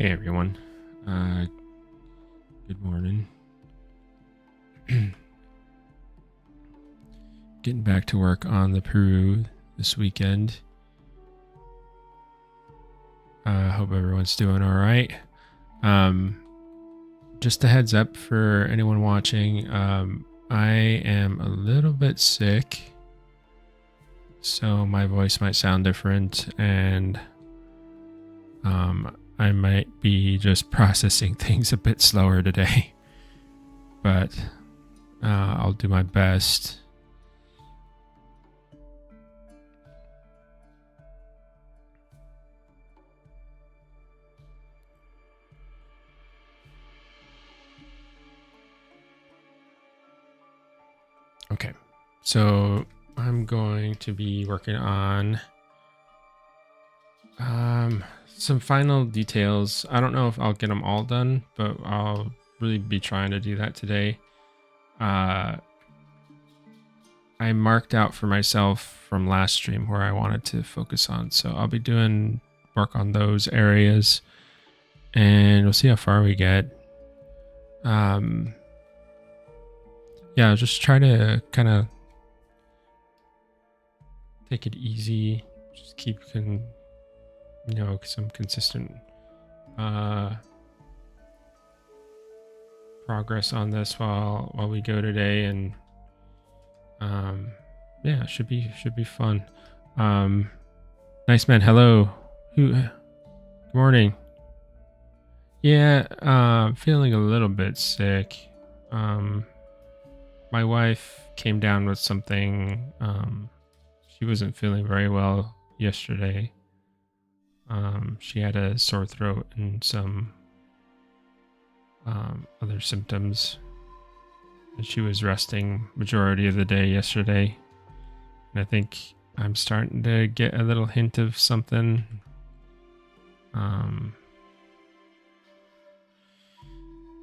Hey everyone. Good morning. Getting back to work on the Peru this weekend. Hope everyone's doing all right. Just a heads up for anyone watching. I am a little bit sick, so my voice might sound different, and I might be just processing things a bit slower today, but I'll do my best. Okay, so I'm going to be working on some final details. I don't know if I'll get them all done, but I'll really be trying to do that today. I marked out for myself from last stream where I wanted to focus on, so I'll be doing work on those areas, and we'll see how far we get. Yeah, I'll just try to kind of take it easy, just keep some consistent progress on this while we go today, and yeah, it should be fun. Nice man, hello. Good morning. Yeah, feeling a little bit sick. My wife came down with something. She wasn't feeling very well yesterday. She had a sore throat and some other symptoms. And she was resting majority of the day yesterday. And I think I'm starting to get a little hint of something.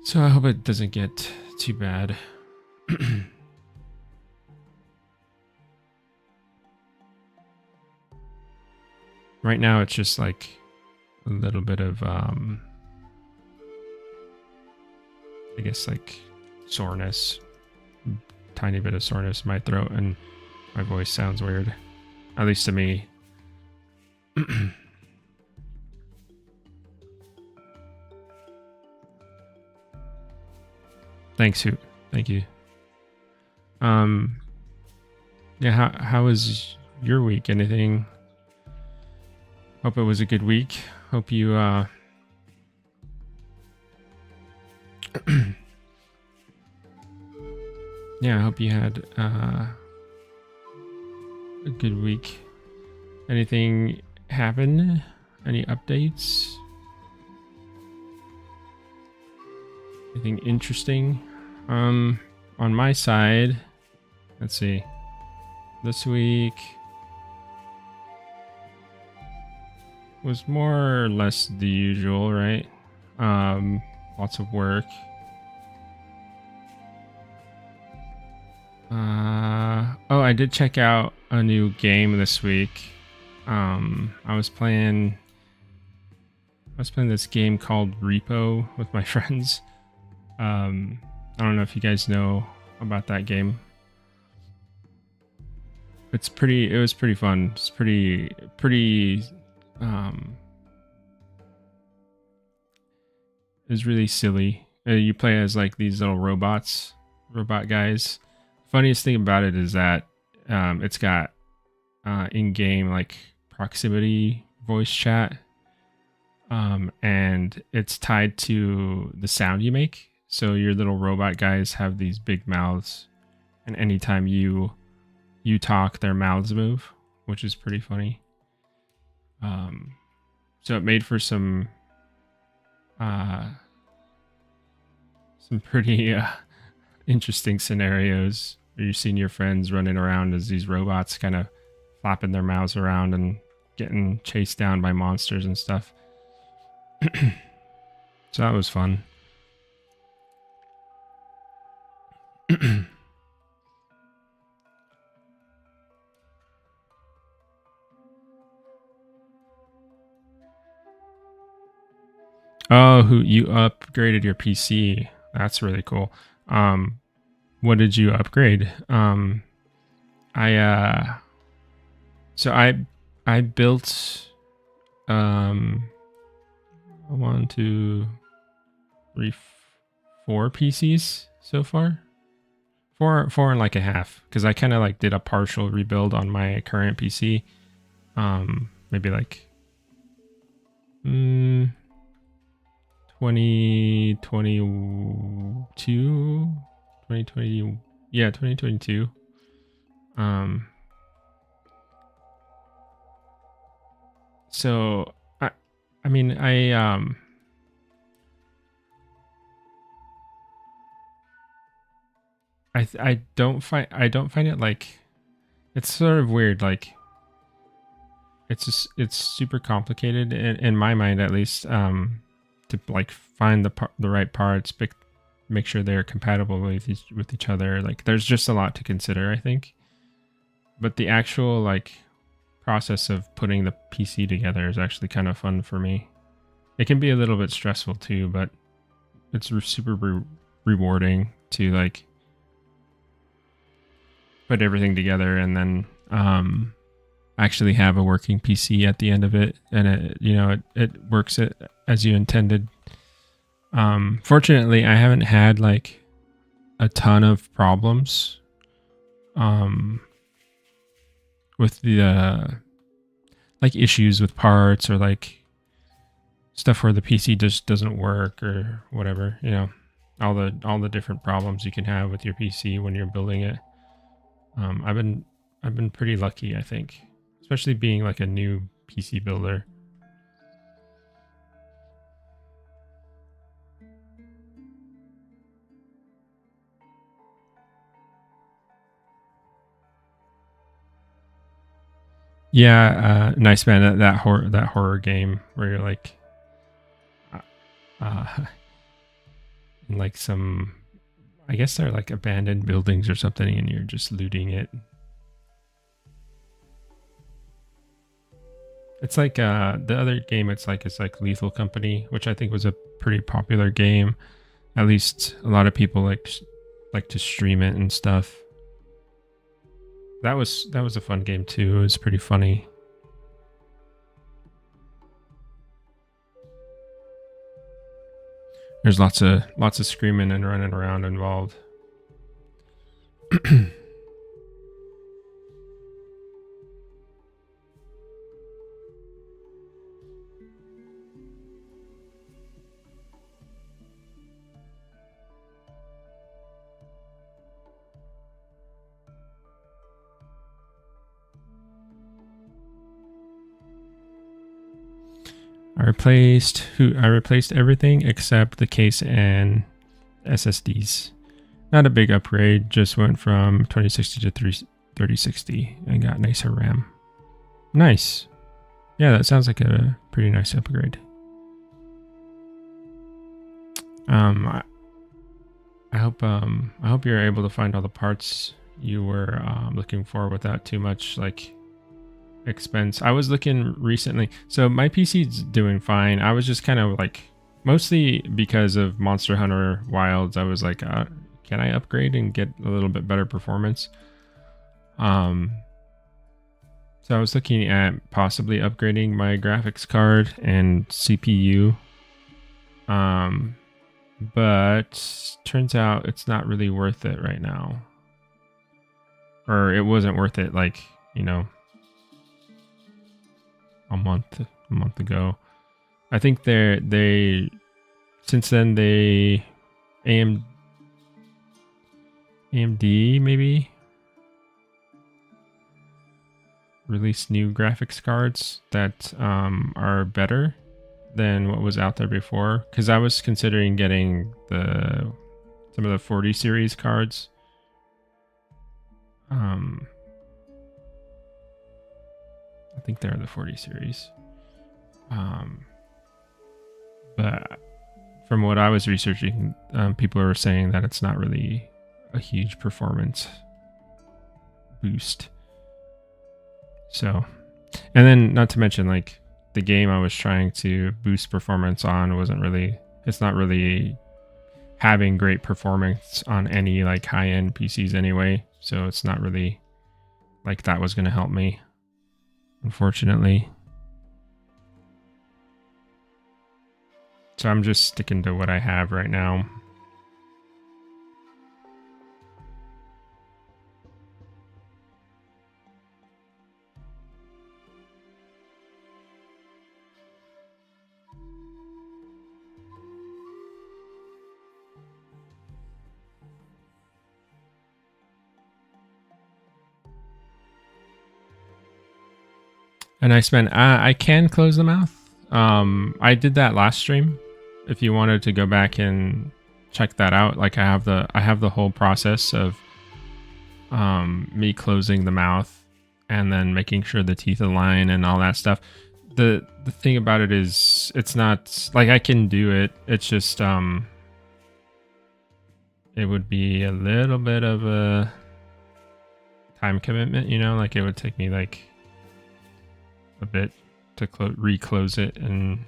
So I hope it doesn't get too bad. Right now it's just like a little bit of I guess like soreness, tiny bit of soreness in my throat, and my voice sounds weird, at least to me. Thanks, Hoot. Thank you. Yeah, how was your week? Anything? Hope it was a good week. Hope you yeah, I hope you had a good week. Anything happen? Any updates? Anything interesting? On my side, let's see. This week was more or less the usual, right? Lots of work. Oh, I did check out a new game this week. I was playing this game called Repo with my friends. I don't know if you guys know about that game. It was pretty fun. It's pretty it was really silly. You play as like these little robot guys. Funniest thing about it is that it's got in-game like proximity voice chat, and it's tied to the sound you make. So your little robot guys have these big mouths, and anytime you talk, their mouths move, which is pretty funny. So it made for some pretty interesting scenarios where you've seen your friends running around as these robots kind of flapping their mouths around and getting chased down by monsters and stuff. So that was fun. Oh, who you upgraded your PC? That's really cool. What did you upgrade? I so I built um one, two, three, four PCs so far. Four and like a half, because I kind of like did a partial rebuild on my current PC. Maybe like 2022, 2020, yeah, 2022. So I mean, I don't find it like, it's sort of weird. Like it's super complicated in my mind, at least, to like find the right parts, make sure they're compatible with each other. Like there's just a lot to consider, I think. But the actual like process of putting the PC together is actually kind of fun for me. It can be a little bit stressful too, but it's super rewarding to like put everything together and then actually have a working PC at the end of it, and it works as you intended. Fortunately, I haven't had like a ton of problems with the like issues with parts, or like stuff where the PC just doesn't work or whatever. All the different problems you can have with your PC when you're building it. I've been pretty lucky, I think, especially being like a new PC builder. Yeah, nice, man. That horror game where you're like, uh, in like some, I guess they're like abandoned buildings or something, and you're just looting it. It's like the other game. It's like Lethal Company, which I think was a pretty popular game. At least a lot of people like to stream it and stuff. That was a fun game too. It was pretty funny. There's lots of screaming and running around involved. I replaced everything except the case and SSDs. Not a big upgrade, just went from 2060 to 3060 and got nicer RAM. Nice. Yeah, that sounds like a pretty nice upgrade. I hope you're able to find all the parts you were looking for without too much like expense. I was looking recently, so my PC's doing fine. I was just kind of like, mostly because of Monster Hunter Wilds, I was like, can I upgrade and get a little bit better performance? So I was looking at possibly upgrading my graphics card and CPU, but turns out it's not really worth it right now, or it wasn't worth it, like, a month ago. I think they since then AMD maybe released new graphics cards that are better than what was out there before, because I was considering getting some of the 40 series cards. I think they're the 40 series. But from what I was researching, people were saying that it's not really a huge performance boost. So, and then not to mention, like, the game I was trying to boost performance on wasn't really, it's not really having great performance on any like high-end PCs anyway. So it's not really like that was going to help me, unfortunately. So I'm just sticking to what I have right now. And I can close the mouth. I did that last stream. If you wanted to go back and check that out, like I have the whole process of me closing the mouth and then making sure the teeth align and all that stuff. The thing about it is it's not like I can do it. It's just it would be a little bit of a time commitment, you know, like it would take me like a bit to reclose it and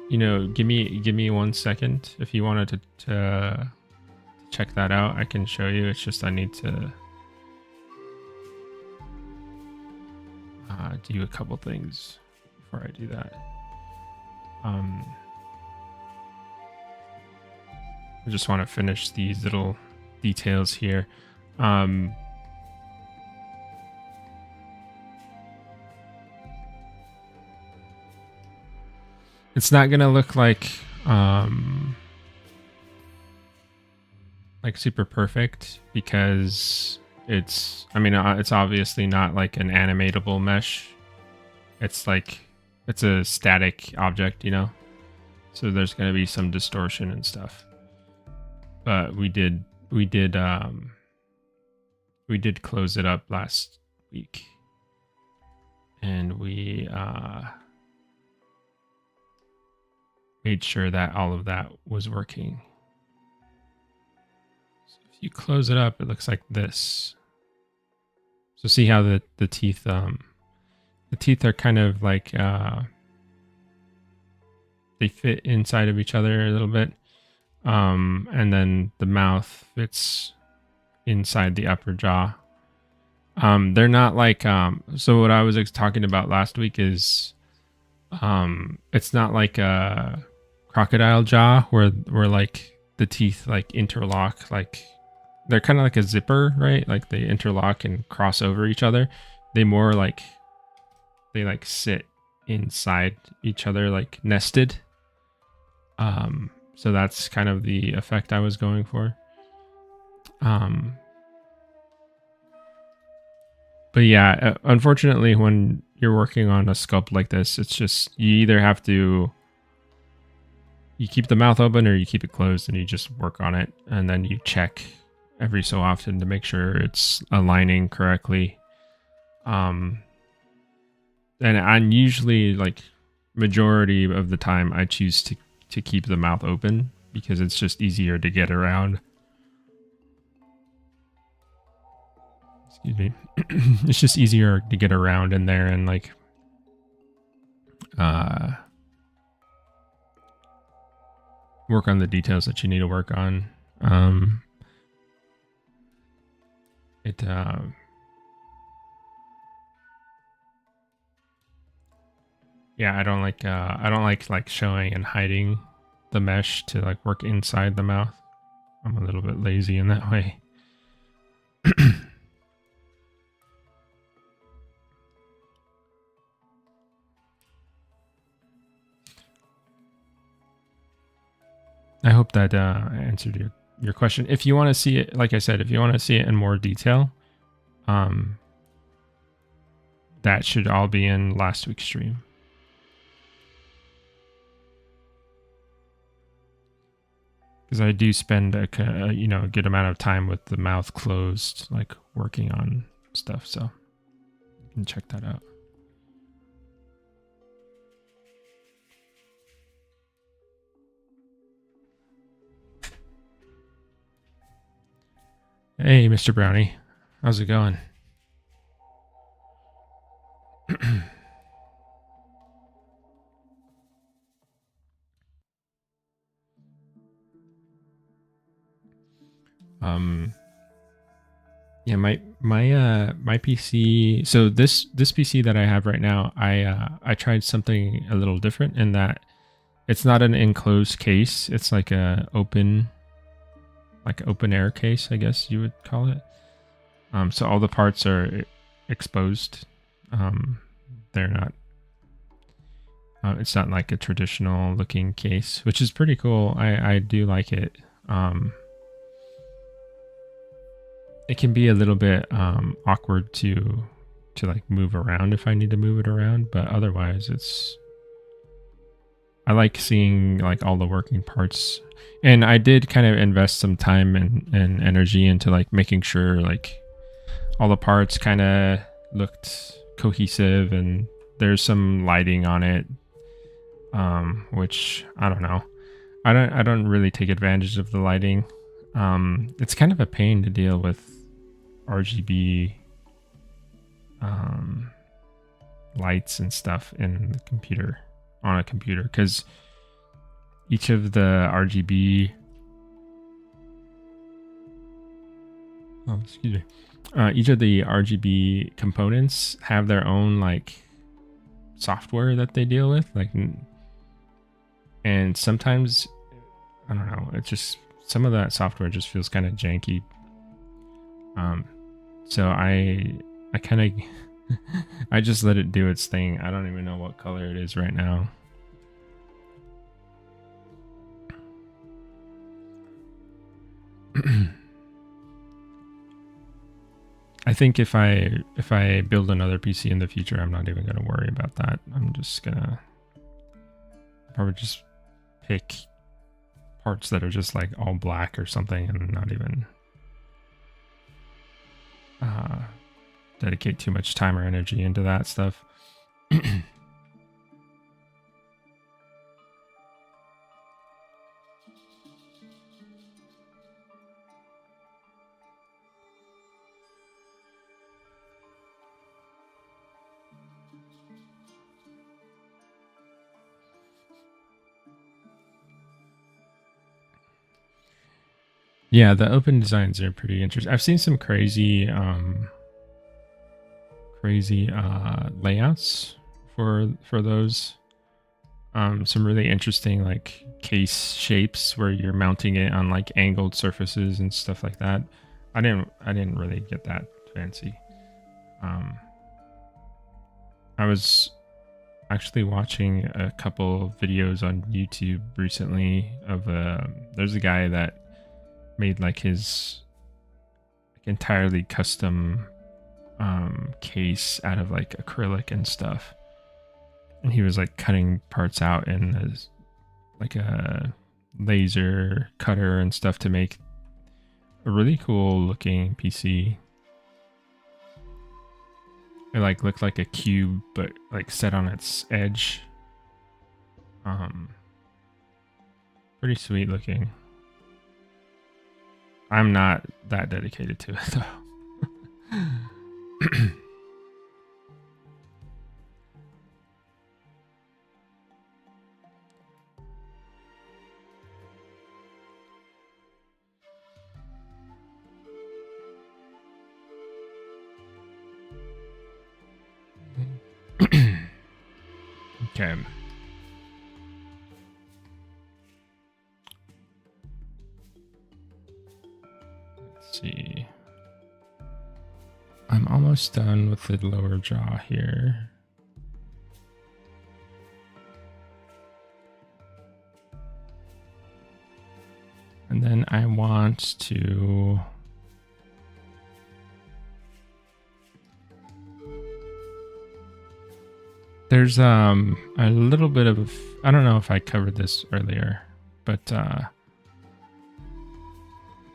you know, give me 1 second if you wanted to check that out. I can show you. It's just I need to do a couple things before I do that. I just want to finish these little details here. It's not gonna look like super perfect because it's, I mean, it's obviously not like an animatable mesh. It's like, it's a static object, you know? So there's gonna be some distortion and stuff. But we did close it up last week. And we made sure that all of that was working. So if you close it up, it looks like this. So see how the teeth are kind of like they fit inside of each other a little bit. And then the mouth fits inside the upper jaw. They're not like so what I was talking about last week is it's not like a crocodile jaw where like the teeth like interlock, like they're kind of like a zipper, right? Like they interlock and cross over each other. They more like they like sit inside each other, like nested. So that's kind of the effect I was going for. But yeah, unfortunately, when you're working on a sculpt like this, it's just you either have to you keep the mouth open or you keep it closed and you just work on it, and then you check every so often to make sure it's aligning correctly. And I'm usually like majority of the time I choose to keep the mouth open because it's just easier to get around. Excuse me. It's just easier to get around in there and like work on the details that you need to work on. Yeah, I don't like showing and hiding the mesh to like work inside the mouth. I'm a little bit lazy in that way. I hope that answered your question. If you want to see it, like I said, if you want to see it in more detail, that should all be in last week's stream. Because I do spend a good amount of time with the mouth closed, like working on stuff. So you can check that out. Hey, Mr. Brownie. How's it going? um yeah, my PC, so this PC that I have right now, I tried something a little different in that it's not an enclosed case. It's like open air case, I guess you would call it. So all the parts are exposed. They're not. It's not like a traditional looking case, which is pretty cool. I do like it. It can be a little bit awkward to like move around if I need to move it around, but otherwise I like seeing like all the working parts. And I did kind of invest some time and energy into like making sure like all the parts kind of looked cohesive, and there's some lighting on it, which I don't know. I don't really take advantage of the lighting. It's kind of a pain to deal with RGB lights and stuff in the computer, on a computer, because each of the RGB each of the RGB components have their own like software that they deal with, like, and sometimes I don't know, it just, some of that software just feels kind of janky. So I kind of I just let it do its thing. I don't even know what color it is right now. I think if I build another PC in the future, I'm not even going to worry about that. I'm just gonna probably just pick parts that are just like all black or something, and not even dedicate too much time or energy into that stuff. Yeah, the open designs are pretty interesting. I've seen some crazy layouts for those. Some really interesting like case shapes where you're mounting it on like angled surfaces and stuff like that. I didn't really get that fancy. I was actually watching a couple videos on YouTube recently of there's a guy that made like his like entirely custom case out of like acrylic and stuff, and he was like cutting parts out in like a laser cutter and stuff to make a really cool looking PC. It like looked like a cube, but like set on its edge. Pretty sweet looking. I'm not that dedicated to it though. Okay. Let's see. I'm almost done with the lower jaw here. And then I want to there's a little bit of, I don't know if I covered this earlier, but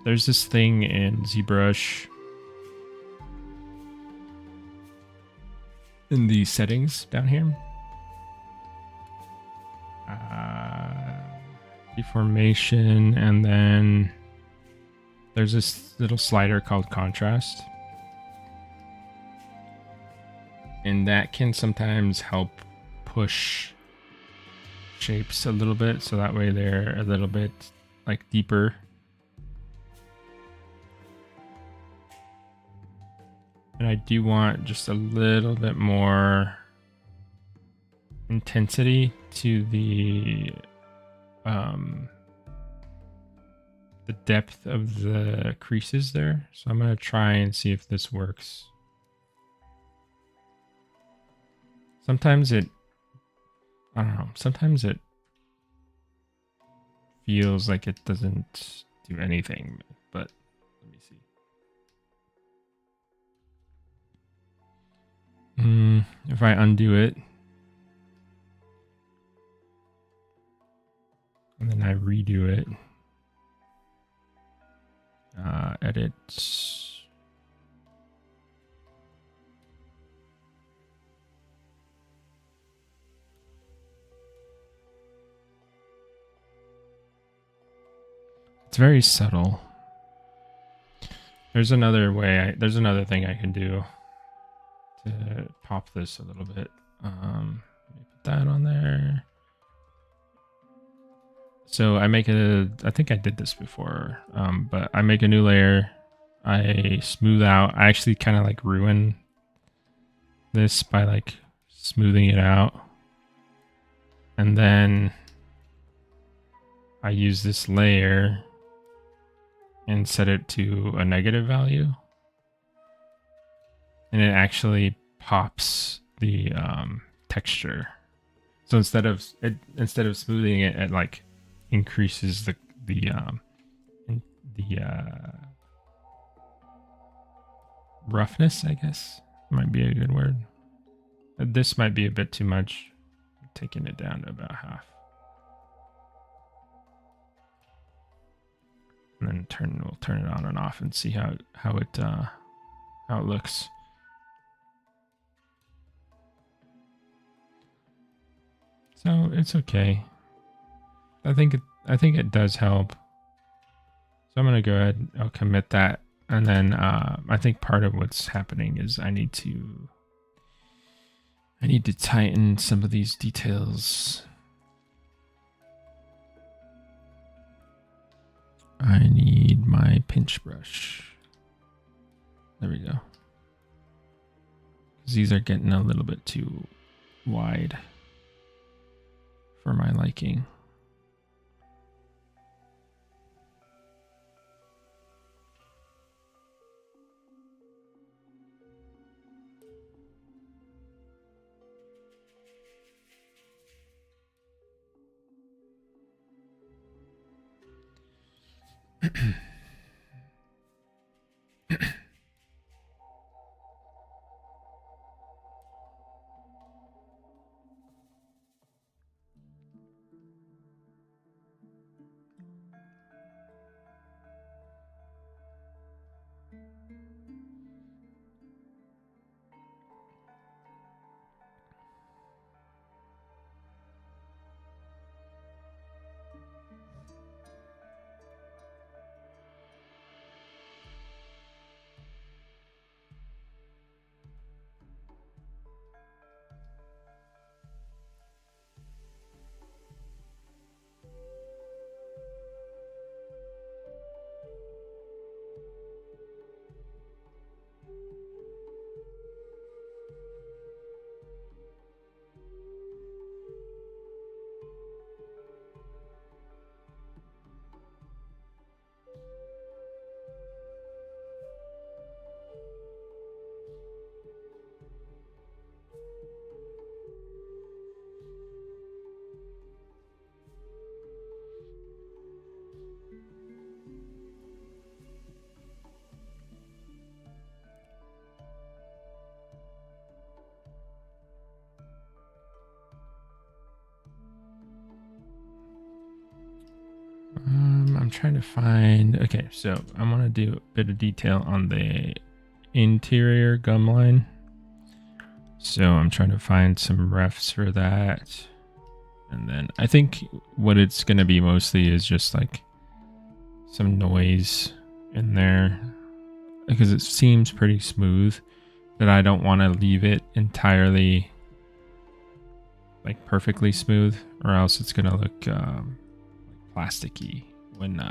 there's this thing in ZBrush in the settings down here. Deformation, and then there's this little slider called contrast. And that can sometimes help push shapes a little bit, so that way they're a little bit like deeper. And I do want just a little bit more intensity to the depth of the creases there. So I'm going to try and see if this works. Sometimes I don't know, sometimes it feels like it doesn't do anything, but let me see. If I undo it, and then I redo it, edit. It's very subtle. There's another way. There's another thing I can do to pop this a little bit. Let me put that on there. So I make I think I did this before, but I make a new layer. I smooth out. I actually kind of like ruin this by like smoothing it out. And then I use this layer and set it to a negative value. And it actually pops the texture. So instead of smoothing it, it like increases the roughness, I guess might be a good word. This might be a bit too much. I'm taking it down to about half. And then we'll turn it on and off and see how it looks. So it's okay. I think it does help. So I'm gonna go ahead. I'll commit that, and then I think part of what's happening is I need to tighten some of these details. I need my pinch brush. There we go. Because these are getting a little bit too wide for my liking. I'm trying to find, okay, so I want to do a bit of detail on the interior gum line. So I'm trying to find some refs for that. And then I think what it's going to be mostly is just like some noise in there because it seems pretty smooth, that I don't want to leave it entirely like perfectly smooth, or else it's gonna look plasticky when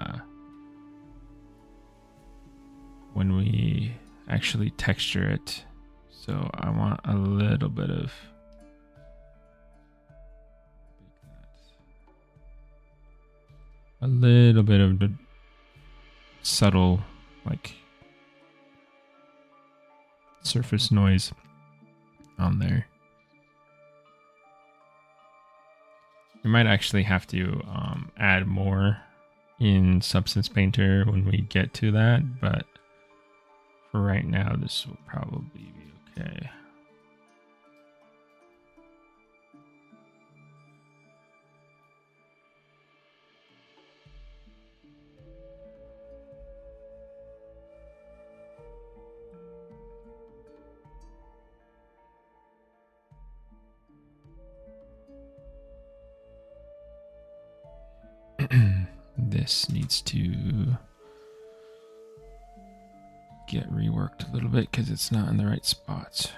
we actually texture it. So I want a little bit of the subtle like surface noise on there. We might actually have to add more in Substance Painter when we get to that, but for right now, this will probably be okay. This needs to get reworked a little bit because it's not in the right spots.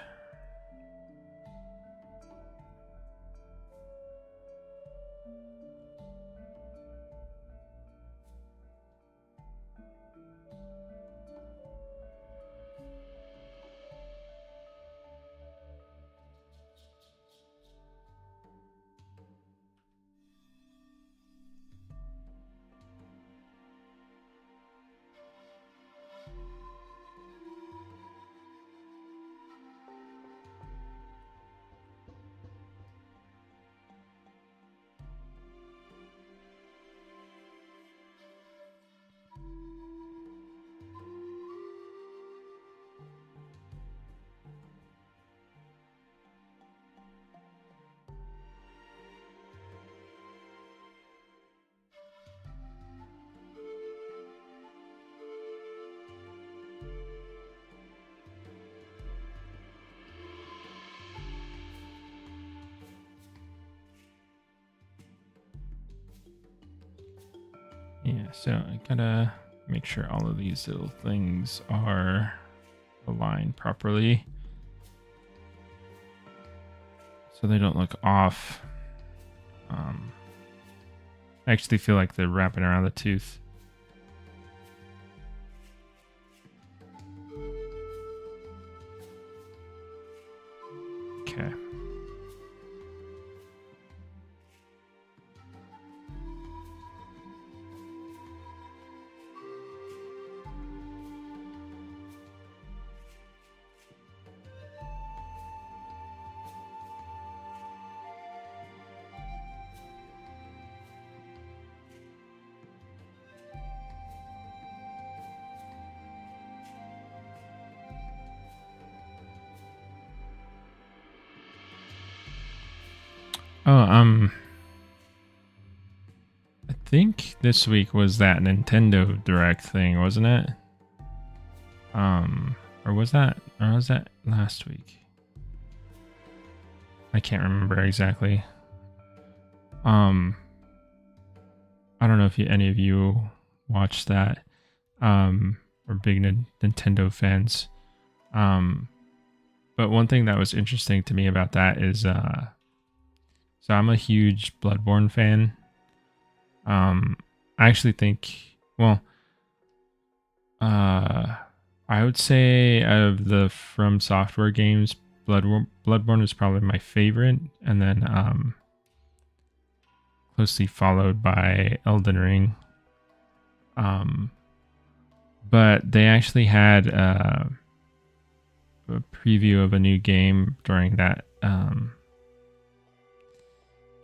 Yeah, so I gotta make sure all of these little things are aligned properly so they don't look off. I actually feel like they're wrapping around the tooth. Okay. Oh, I think this week was that Nintendo Direct thing, wasn't it? Or was that last week? I can't remember exactly. I don't know if any of you watched that, or big Nintendo fans. But one thing that was interesting to me about that is, so I'm a huge Bloodborne fan. I actually think, well, I would say out of the From Software games, Bloodborne is probably my favorite, and then closely followed by Elden Ring. But they actually had a preview of a new game during that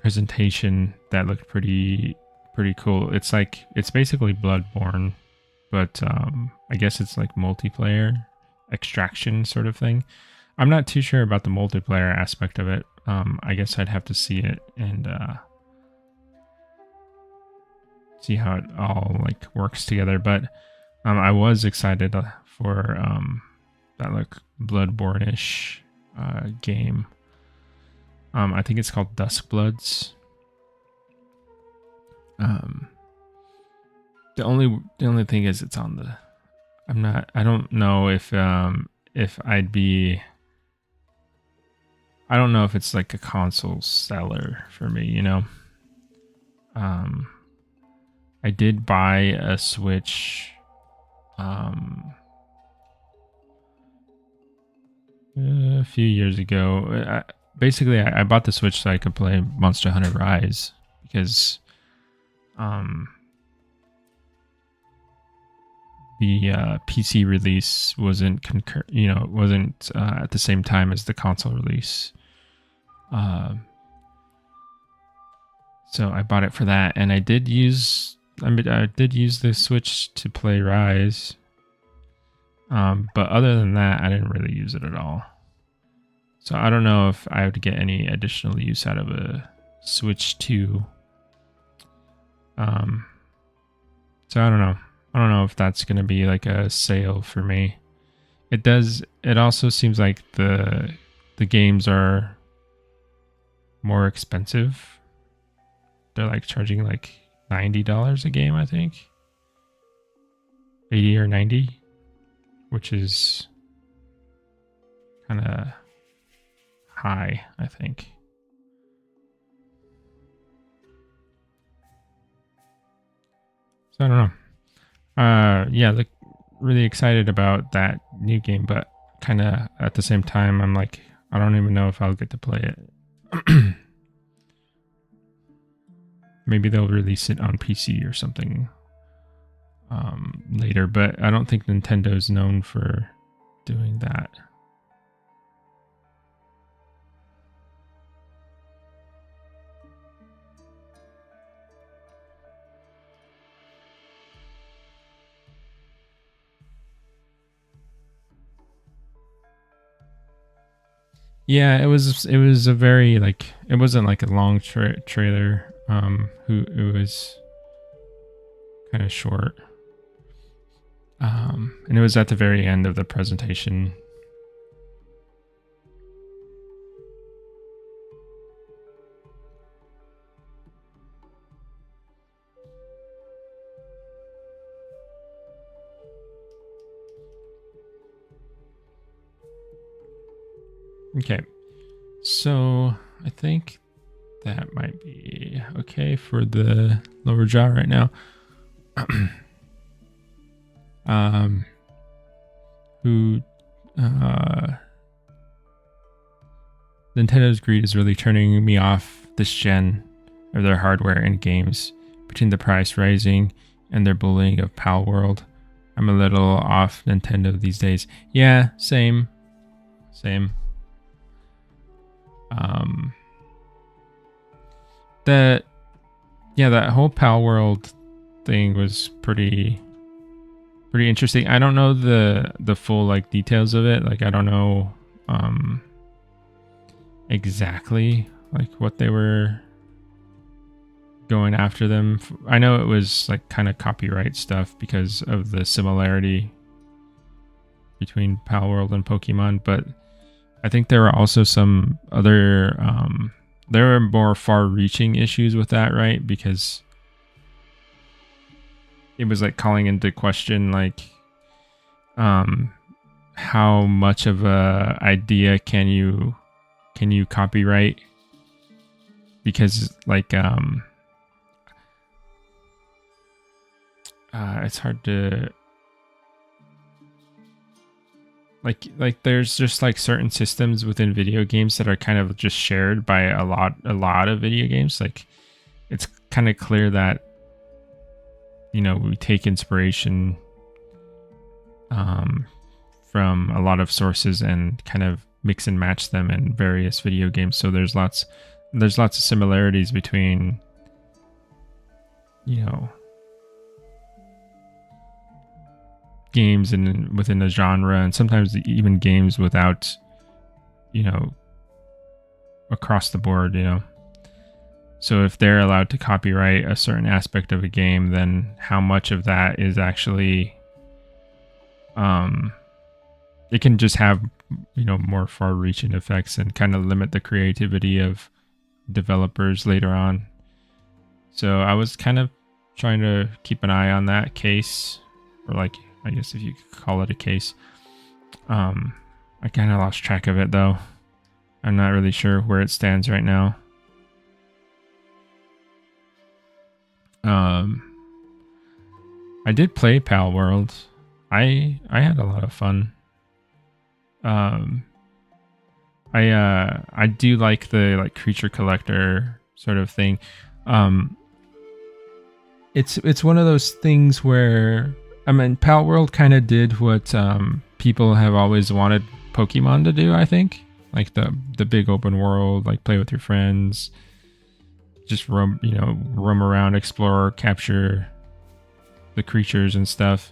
presentation that looked pretty cool. It's basically Bloodborne, but I guess it's like multiplayer extraction sort of thing. I'm not too sure about the multiplayer aspect of it. I guess I'd have to see it and see how it all like works together. But I was excited for that like Bloodborne-ish game. I think it's called Duskbloods. The only thing is it's on the I don't know if I'd be, I don't know if it's like a console seller for me, you know. Um, I did buy a Switch a few years ago. Basically, I bought the Switch so I could play Monster Hunter Rise because the PC release wasn't wasn't at the same time as the console release. So I bought it for that, and I did use the Switch to play Rise. But other than that, I didn't really use it at all. So I don't know if I would get any additional use out of a Switch 2. So I don't know. I don't know if that's going to be like a sale for me. It also seems like the games are more expensive. They're like charging like $90 a game, I think. 80 or 90, which is kind of high, I think. So I don't know. Yeah, look, really excited about that new game, but kind of at the same time, I'm like, I don't even know if I'll get to play it. Maybe they'll release it on PC or something later, but I don't think Nintendo's known for doing that. Yeah, it was a very like, it wasn't like a long trailer. It was kind of short. And it was at the very end of the presentation. Okay, so I think that might be okay for the lower jaw right now. Nintendo's greed is really turning me off this gen of their hardware and games. Between the price rising and their bullying of Pal World, I'm a little off Nintendo these days. Yeah, same. That whole Pal World thing was pretty interesting. I don't know the full like details of it. Like I don't know exactly like what they were going after them. I know it was like kind of copyright stuff because of the similarity between Pal World and Pokemon, but I think there were also some other there were more far-reaching issues with that, right? Because it was like calling into question like how much of a idea can you copyright, because like it's hard to like there's just like certain systems within video games that are kind of just shared by a lot of video games. Like it's kind of clear that, you know, we take inspiration from a lot of sources and kind of mix and match them in various video games. So there's lots of similarities between, you know, games and within a genre, and sometimes even games without, you know, across the board, you know. So if they're allowed to copyright a certain aspect of a game, then how much of that is actually it can just have, you know, more far-reaching effects and kind of limit the creativity of developers later on. So I was kind of trying to keep an eye on that case, or like I guess if you could call it a case. I kind of lost track of it though. I'm not really sure where it stands right now. I did play Pal World. I had a lot of fun. I do like the like creature collector sort of thing. It's one of those things where, I mean, Pal World kind of did what people have always wanted Pokemon to do, I think. Like the big open world, like play with your friends, just roam around, explore, capture the creatures and stuff.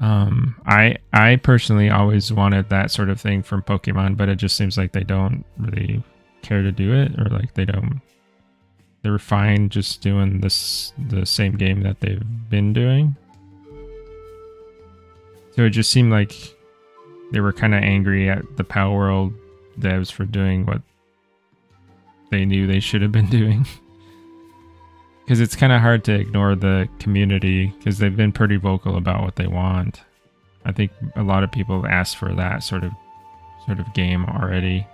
I personally always wanted that sort of thing from Pokemon, but it just seems like they don't really care to do it, or like they're fine just doing the same game that they've been doing. So it just seemed like they were kind of angry at the Pal World devs for doing what they knew they should have been doing. Because it's kind of hard to ignore the community, because they've been pretty vocal about what they want. I think a lot of people asked for that sort of game already.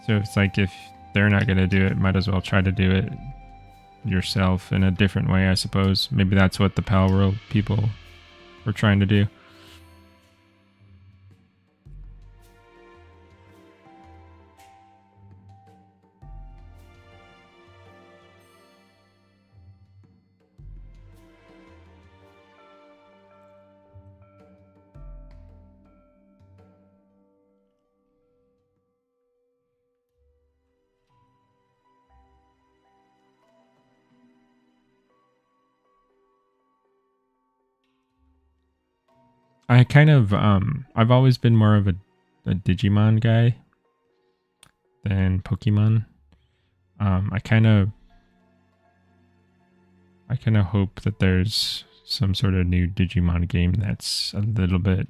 So it's like, if they're not going to do it, might as well try to do it yourself in a different way, I suppose. Maybe that's what the Pal World people were trying to do. I kind of I've always been more of a Digimon guy than Pokemon. I kind of hope that there's some sort of new Digimon game that's a little bit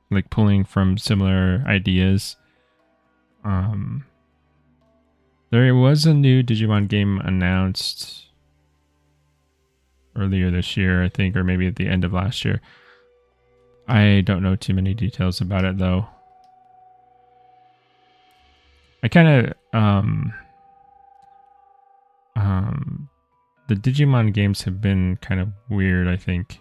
like pulling from similar ideas. There was a new Digimon game announced earlier this year, I think, or maybe at the end of last year. I don't know too many details about it though. I kind of the Digimon games have been kind of weird, I think.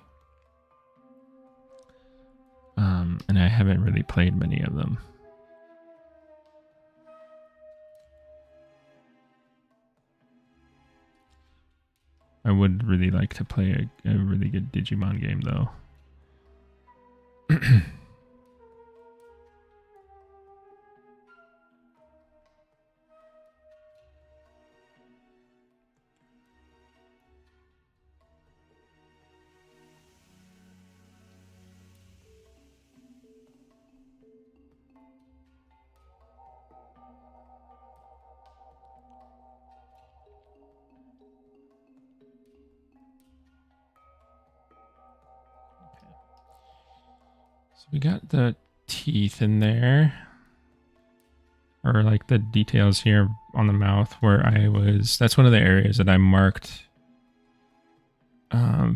And I haven't really played many of them. I would really like to play a really good Digimon game though. So we got the teeth in there, or like the details here on the mouth where I was. That's one of the areas that I marked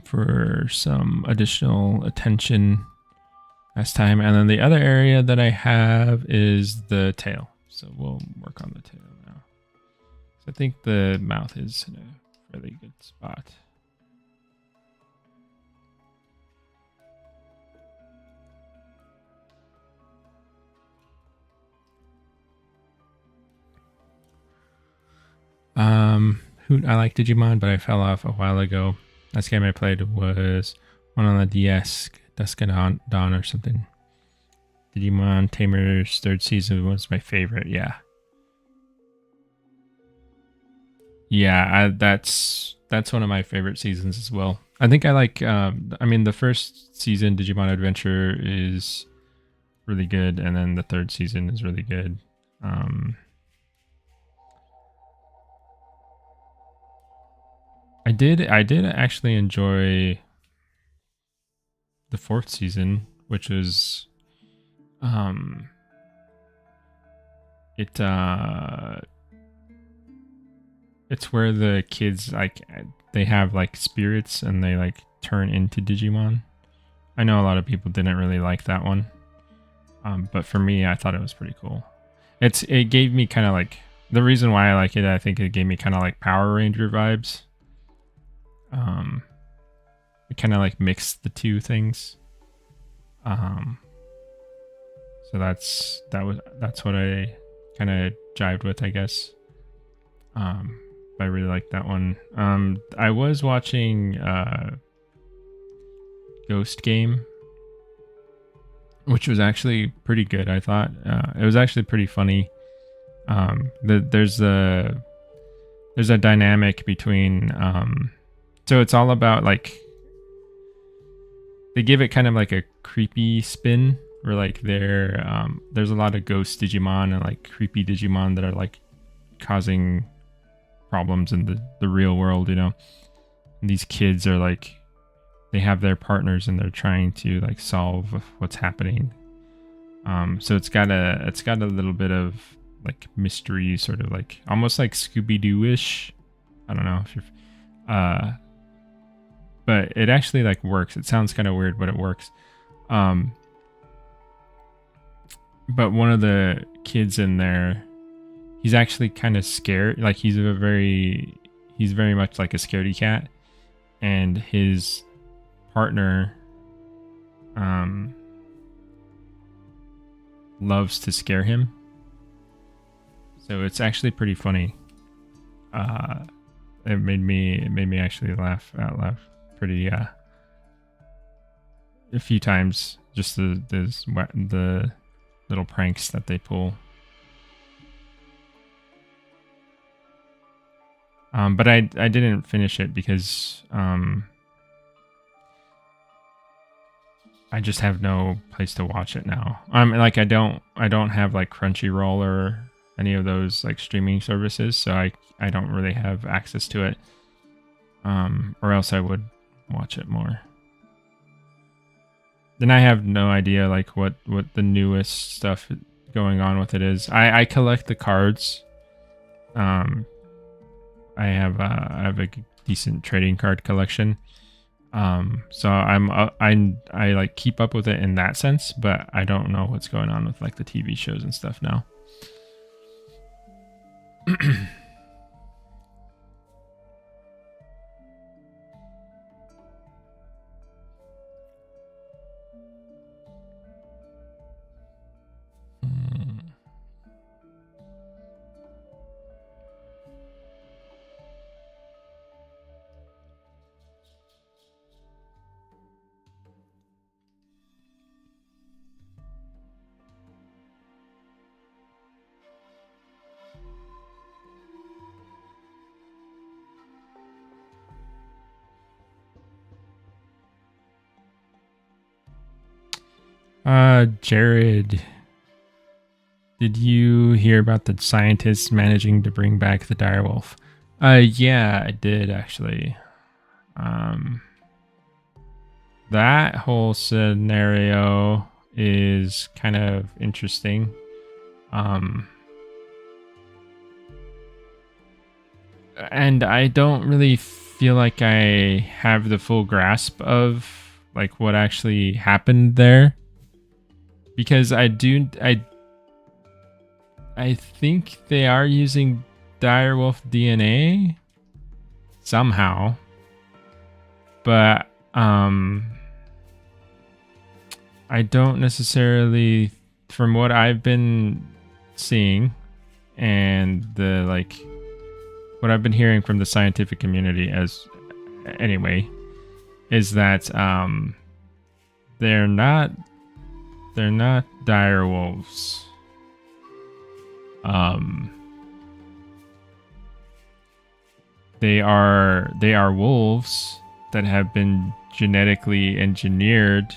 for some additional attention last time. And then the other area that I have is the tail. So we'll work on the tail now. So I think the mouth is in a really good spot. I like Digimon, but I fell off a while ago. Last game I played was one on the DS, Dusk and Dawn or something. Digimon Tamers 3rd season was my favorite. Yeah, that's one of my favorite seasons as well. I think I like. I mean, the first season, Digimon Adventure, is really good, and then the 3rd season is really good. I did actually enjoy the 4th season, which was it's where the kids like they have like spirits and they like turn into Digimon. I know a lot of people didn't really like that one, but for me, I thought it was pretty cool. It gave me kind of like the reason why I like it. I think it gave me kind of like Power Ranger vibes. It kind of like mixed the two things. So that's what I kind of jived with, I guess. I really liked that one. I was watching Ghost Game, which was actually pretty good. I thought it was actually pretty funny. There's a dynamic between so it's all about like they give it kind of like a creepy spin where like there's a lot of ghost Digimon and like creepy Digimon that are like causing problems in the real world, you know. And these kids are like they have their partners and they're trying to like solve what's happening. So it's got a little bit of like mystery, sort of like almost like Scooby-Doo-ish. I don't know if you're but it actually like works. It sounds kind of weird, but it works. But one of the kids in there, he's actually kind of scared. Like he's very much like a scaredy cat, and his partner loves to scare him. So it's actually pretty funny. It made me actually laugh out loud pretty a few times. Just the little pranks that they pull. But I didn't finish it because I just have no place to watch it now. Like I don't have like Crunchyroll or any of those like streaming services, so I don't really have access to it. Or else I would watch it more. Then I have no idea like what the newest stuff going on with it is. I collect the cards. I have a decent trading card collection. So I like keep up with it in that sense, but I don't know what's going on with like the TV shows and stuff now. Jared, did you hear about the scientists managing to bring back the direwolf? Yeah, I did actually. That whole scenario is kind of interesting. And I don't really feel like I have the full grasp of like what actually happened there. Because I think they are using direwolf DNA somehow, but I don't necessarily, from what I've been seeing and the like what I've been hearing from the scientific community as anyway, is that they're not dire wolves. They are wolves that have been genetically engineered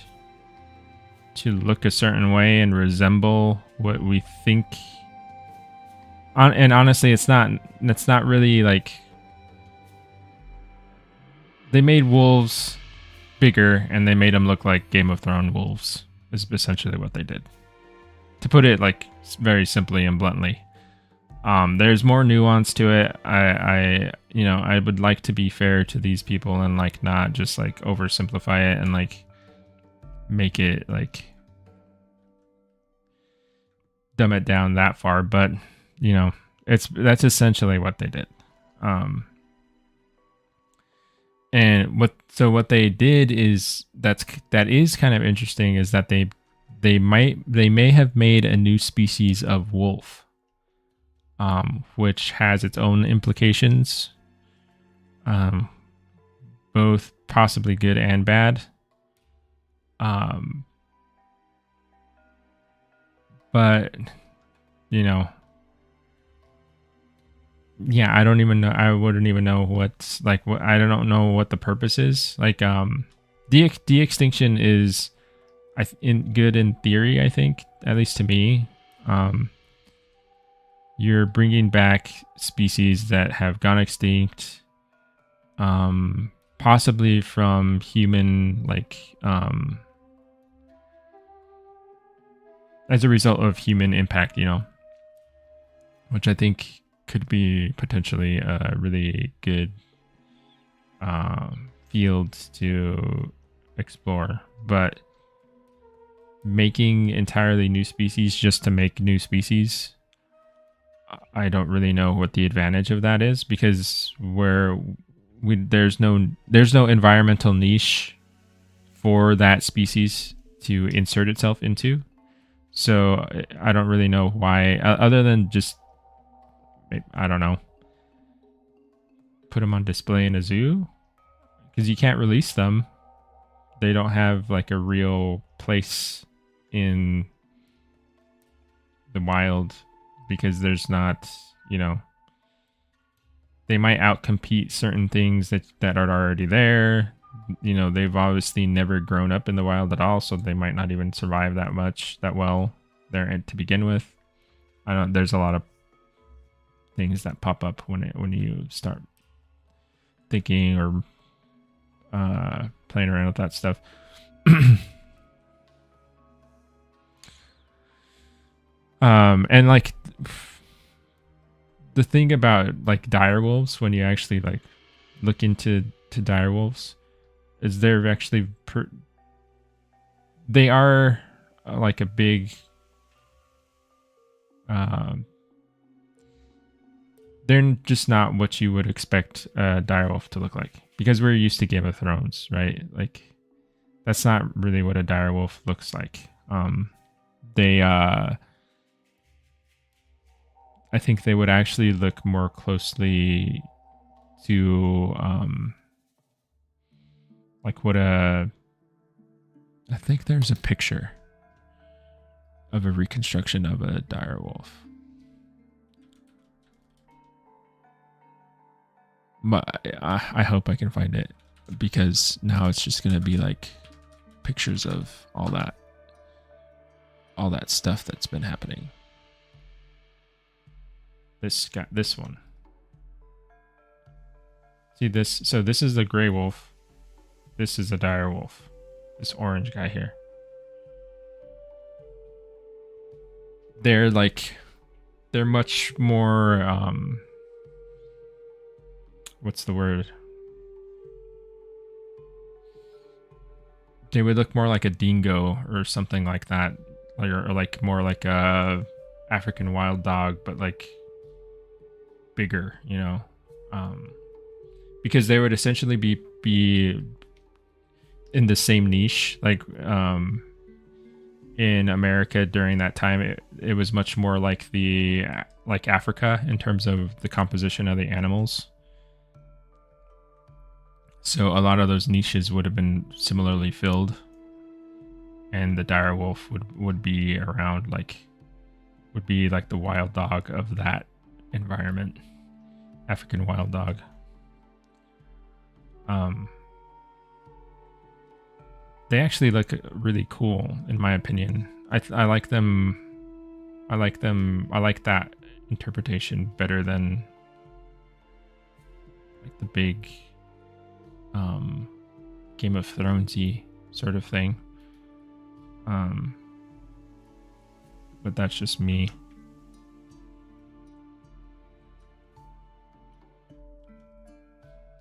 to look a certain way and resemble what we think. And honestly, it's not really like they made wolves bigger and they made them look like Game of Thrones wolves. Is essentially what they did, to put it like very simply and bluntly. There's more nuance to it. I would like to be fair to these people and like not just like oversimplify it and like make it like dumb it down that far, but that's essentially what they did. And what they did is that is kind of interesting, is that they may have made a new species of wolf, which has its own implications, both possibly good and bad. But yeah, I don't even know. I wouldn't even know what's like. I don't know what the purpose is. Like, de-extinction is, good in theory. I think, at least to me, you're bringing back species that have gone extinct, possibly from human, like, as a result of human impact. Which I think could be potentially a really good field to explore. But making entirely new species just to make new species, I don't really know what the advantage of that is, because there's no environmental niche for that species to insert itself into. So I don't really know why, other than just, I don't know, put them on display in a zoo, because you can't release them. They don't have like a real place in the wild, because there's not, they might outcompete certain things that are already there. They've obviously never grown up in the wild at all, so they might not even survive that well there to begin with. There's a lot of things that pop up when you start thinking or playing around with that stuff. And like the thing about like direwolves, when you actually like look into direwolves, is they're actually they are like a big they're just not what you would expect a direwolf to look like, because we're used to Game of Thrones, right? Like, that's not really what a direwolf looks like. I think they would actually look more closely to like what I think there's a picture of a reconstruction of a direwolf. I hope I can find it, because now it's just gonna be like pictures of all that stuff that's been happening. This one. See this? So this is the gray wolf. This is a dire wolf. This orange guy here. They're much more, what's the word? They would look more like a dingo or something like that. Or like more like a African wild dog, but like bigger, because they would essentially be in the same niche. Like in America during that time, it was much more like like Africa in terms of the composition of the animals. So a lot of those niches would have been similarly filled, and the dire wolf would be around, would be like the wild dog of that environment, African wild dog. They actually look really cool, in my opinion. I like them. I like that interpretation better than like the big Game of Thronesy sort of thing. But that's just me.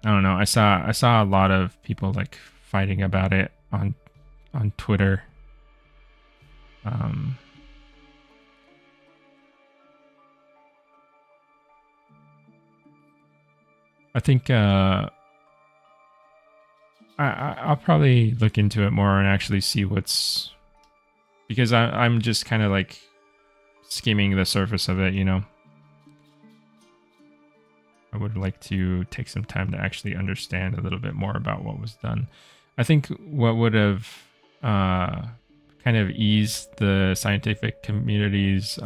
I don't know. I saw a lot of people like fighting about it on Twitter. Um, I think I'll probably look into it more and actually see what's, because I'm just kind of like skimming the surface of it, you know. I would like to take some time to actually understand a little bit more about what was done. I think what would have kind of eased the scientific community's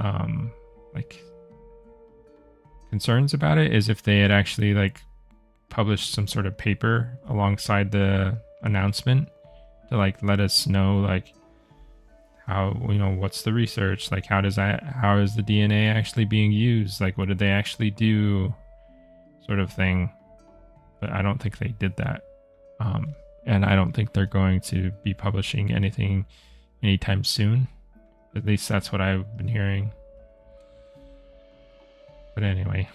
like concerns about it is if they had actually like published some sort of paper alongside the announcement to like let us know like how, you know, what's the research, like how is the DNA actually being used, like what did they actually do, sort of thing. But I don't think they did that, and I don't think they're going to be publishing anything anytime soon. At least that's what I've been hearing. But anyway.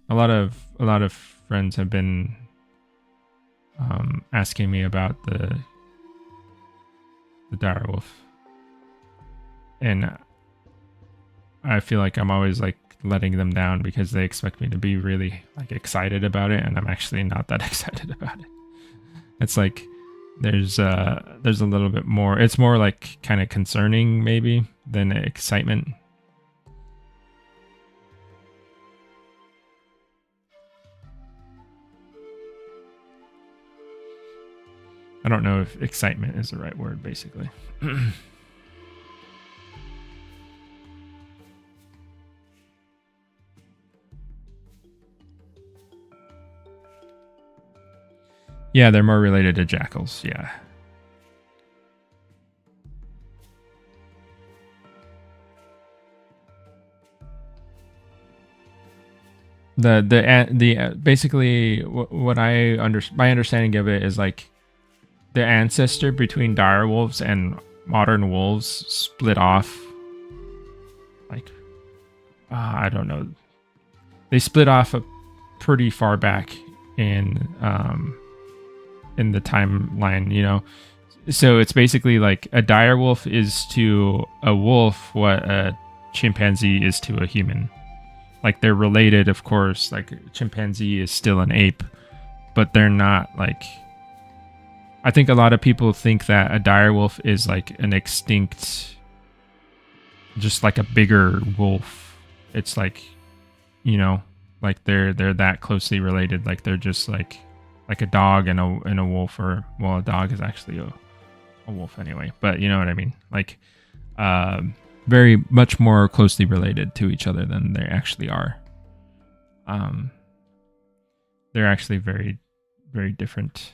a lot of friends have been asking me about the direwolf, and I feel like I'm always like letting them down because they expect me to be really like excited about it, and I'm actually not that excited about it. It's like there's a little bit more. It's more like kind of concerning maybe than excitement. I don't know if excitement is the right word, basically. Yeah, they're more related to jackals. Yeah. The basically what my understanding of it is like the ancestor between dire wolves and modern wolves split off. Like, I don't know. They split off pretty far back in the timeline, you know. So it's basically like a dire wolf is to a wolf what a chimpanzee is to a human. Like they're related, of course. Like a chimpanzee is still an ape, but they're not like. I think a lot of people think that a dire wolf is like an extinct, just like a bigger wolf. It's like, you know, like they're that closely related. Like they're just like a dog and a wolf, or well, a dog is actually a wolf anyway. But you know what I mean? Like, very much more closely related to each other than they actually are. They're actually very, very different.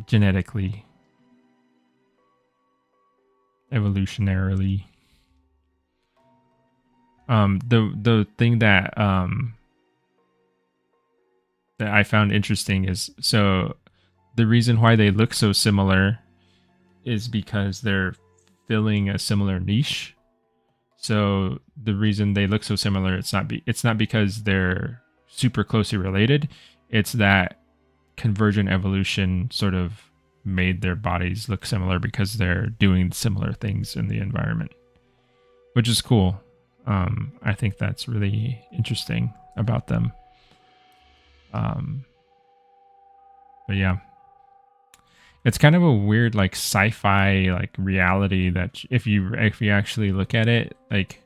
Genetically, evolutionarily. The thing that I found interesting is, so the reason why they look so similar is because they're filling a similar niche. So the reason they look so similar, it's not because they're super closely related. It's that convergent evolution sort of made their bodies look similar because they're doing similar things in the environment, which is cool. I think that's really interesting about them. But yeah, it's kind of a weird like sci-fi like reality that if you actually look at it, like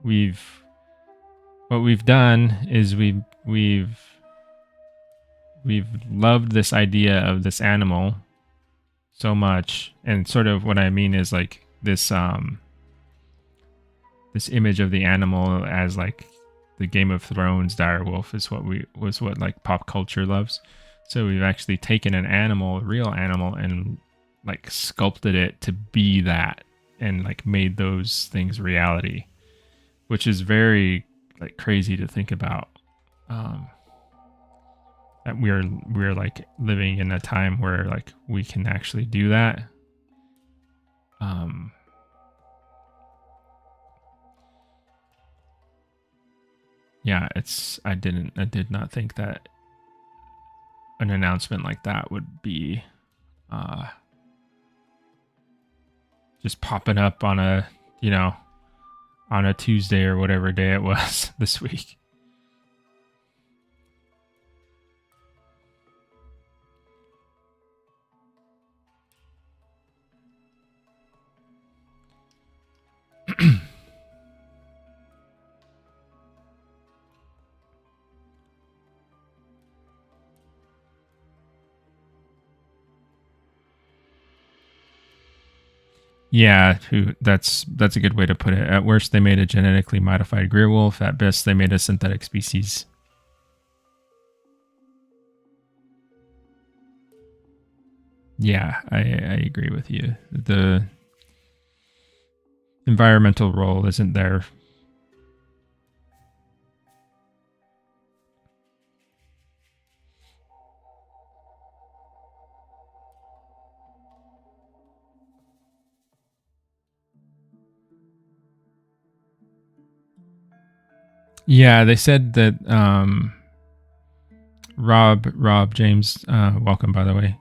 what we've done is we've loved this idea of this animal so much, and sort of what I mean is like this this image of the animal as like the Game of Thrones direwolf is what like pop culture loves. So we've actually taken an animal, a real animal, and like sculpted it to be that, and like made those things reality, which is very like crazy to think about. That we're like living in a time where like we can actually do that. yeah, I did not think that an announcement like that would be uh, just popping up on a, on a Tuesday or whatever day it was this week. Yeah, that's a good way to put it. At worst, they made a genetically modified greer wolf. At best, they made a synthetic species. Yeah, I agree with you. The environmental role isn't there. Yeah, they said that Rob James, welcome by the way.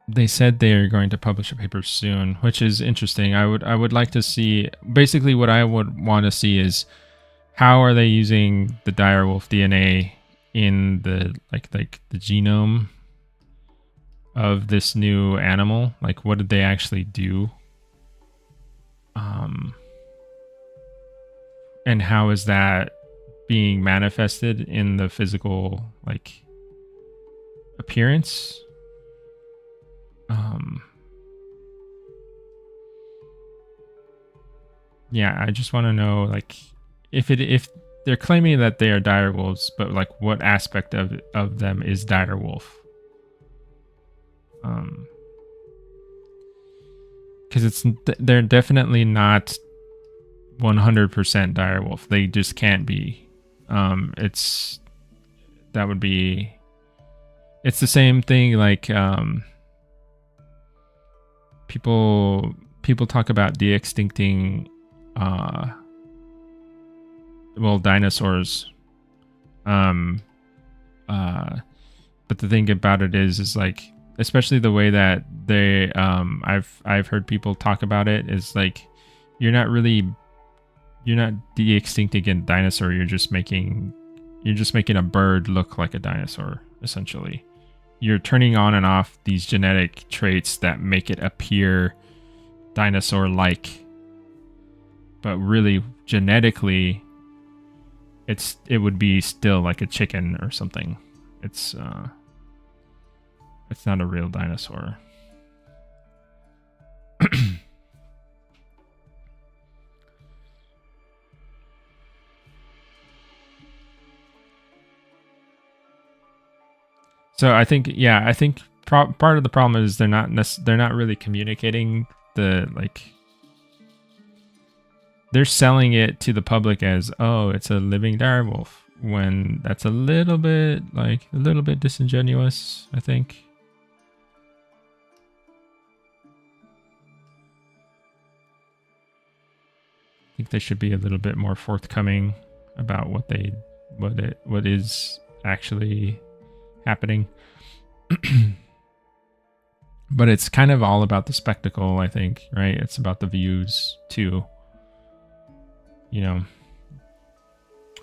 They said they are going to publish a paper soon, which is interesting. I would like to see, basically what I would want to see is how are they using the direwolf DNA in the like the genome of this new animal? Like what did they actually do? And how is that being manifested in the physical like appearance? Yeah, I just want to know like if they're claiming that they are direwolves, but like what aspect of them is direwolf? Because they're definitely not 100% direwolf. They just can't be. It's that would be. It's the same thing like people talk about de-extincting dinosaurs. But the thing about it is like, especially the way that they I've heard people talk about it is like you're not de-extincting a dinosaur, you're just making a bird look like a dinosaur, essentially. You're turning on and off these genetic traits that make it appear dinosaur-like, but really genetically it would be still like a chicken or something. It's not a real dinosaur. So I think part of the problem is they're not really communicating the like. They're selling it to the public as, oh, it's a living direwolf, when that's a little bit disingenuous, I think. I think they should be a little bit more forthcoming about what is actually happening. But it's kind of all about the spectacle, I think, right? It's about the views too.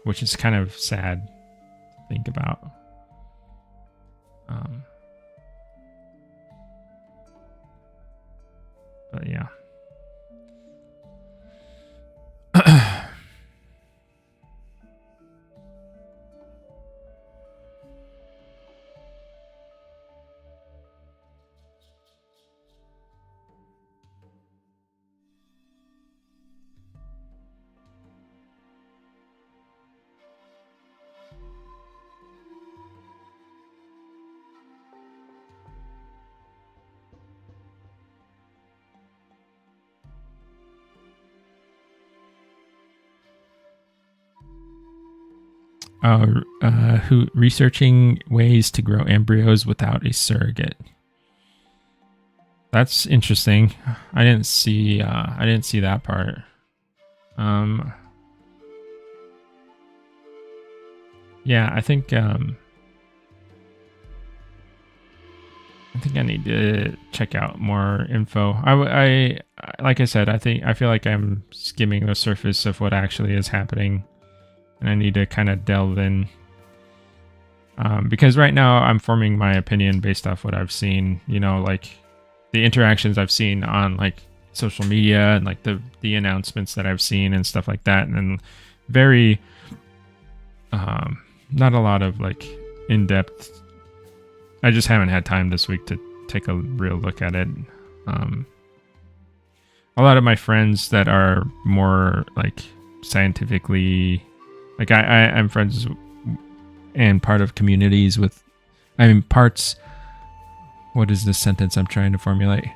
Which is kind of sad to think about. But yeah. Who researching ways to grow embryos without a surrogate. That's interesting. I didn't see that part. Yeah, I think I need to check out more info. Like I said, I feel like I'm skimming the surface of what actually is happening, and I need to kind of delve in. Because right now I'm forming my opinion based off what I've seen, like the interactions I've seen on like social media and like the announcements that I've seen and stuff like that. And then very, not a lot of like in-depth. I just haven't had time this week to take a real look at it. A lot of my friends that are more like scientifically, like I'm friends and part of communities with, parts. What is the sentence I'm trying to formulate?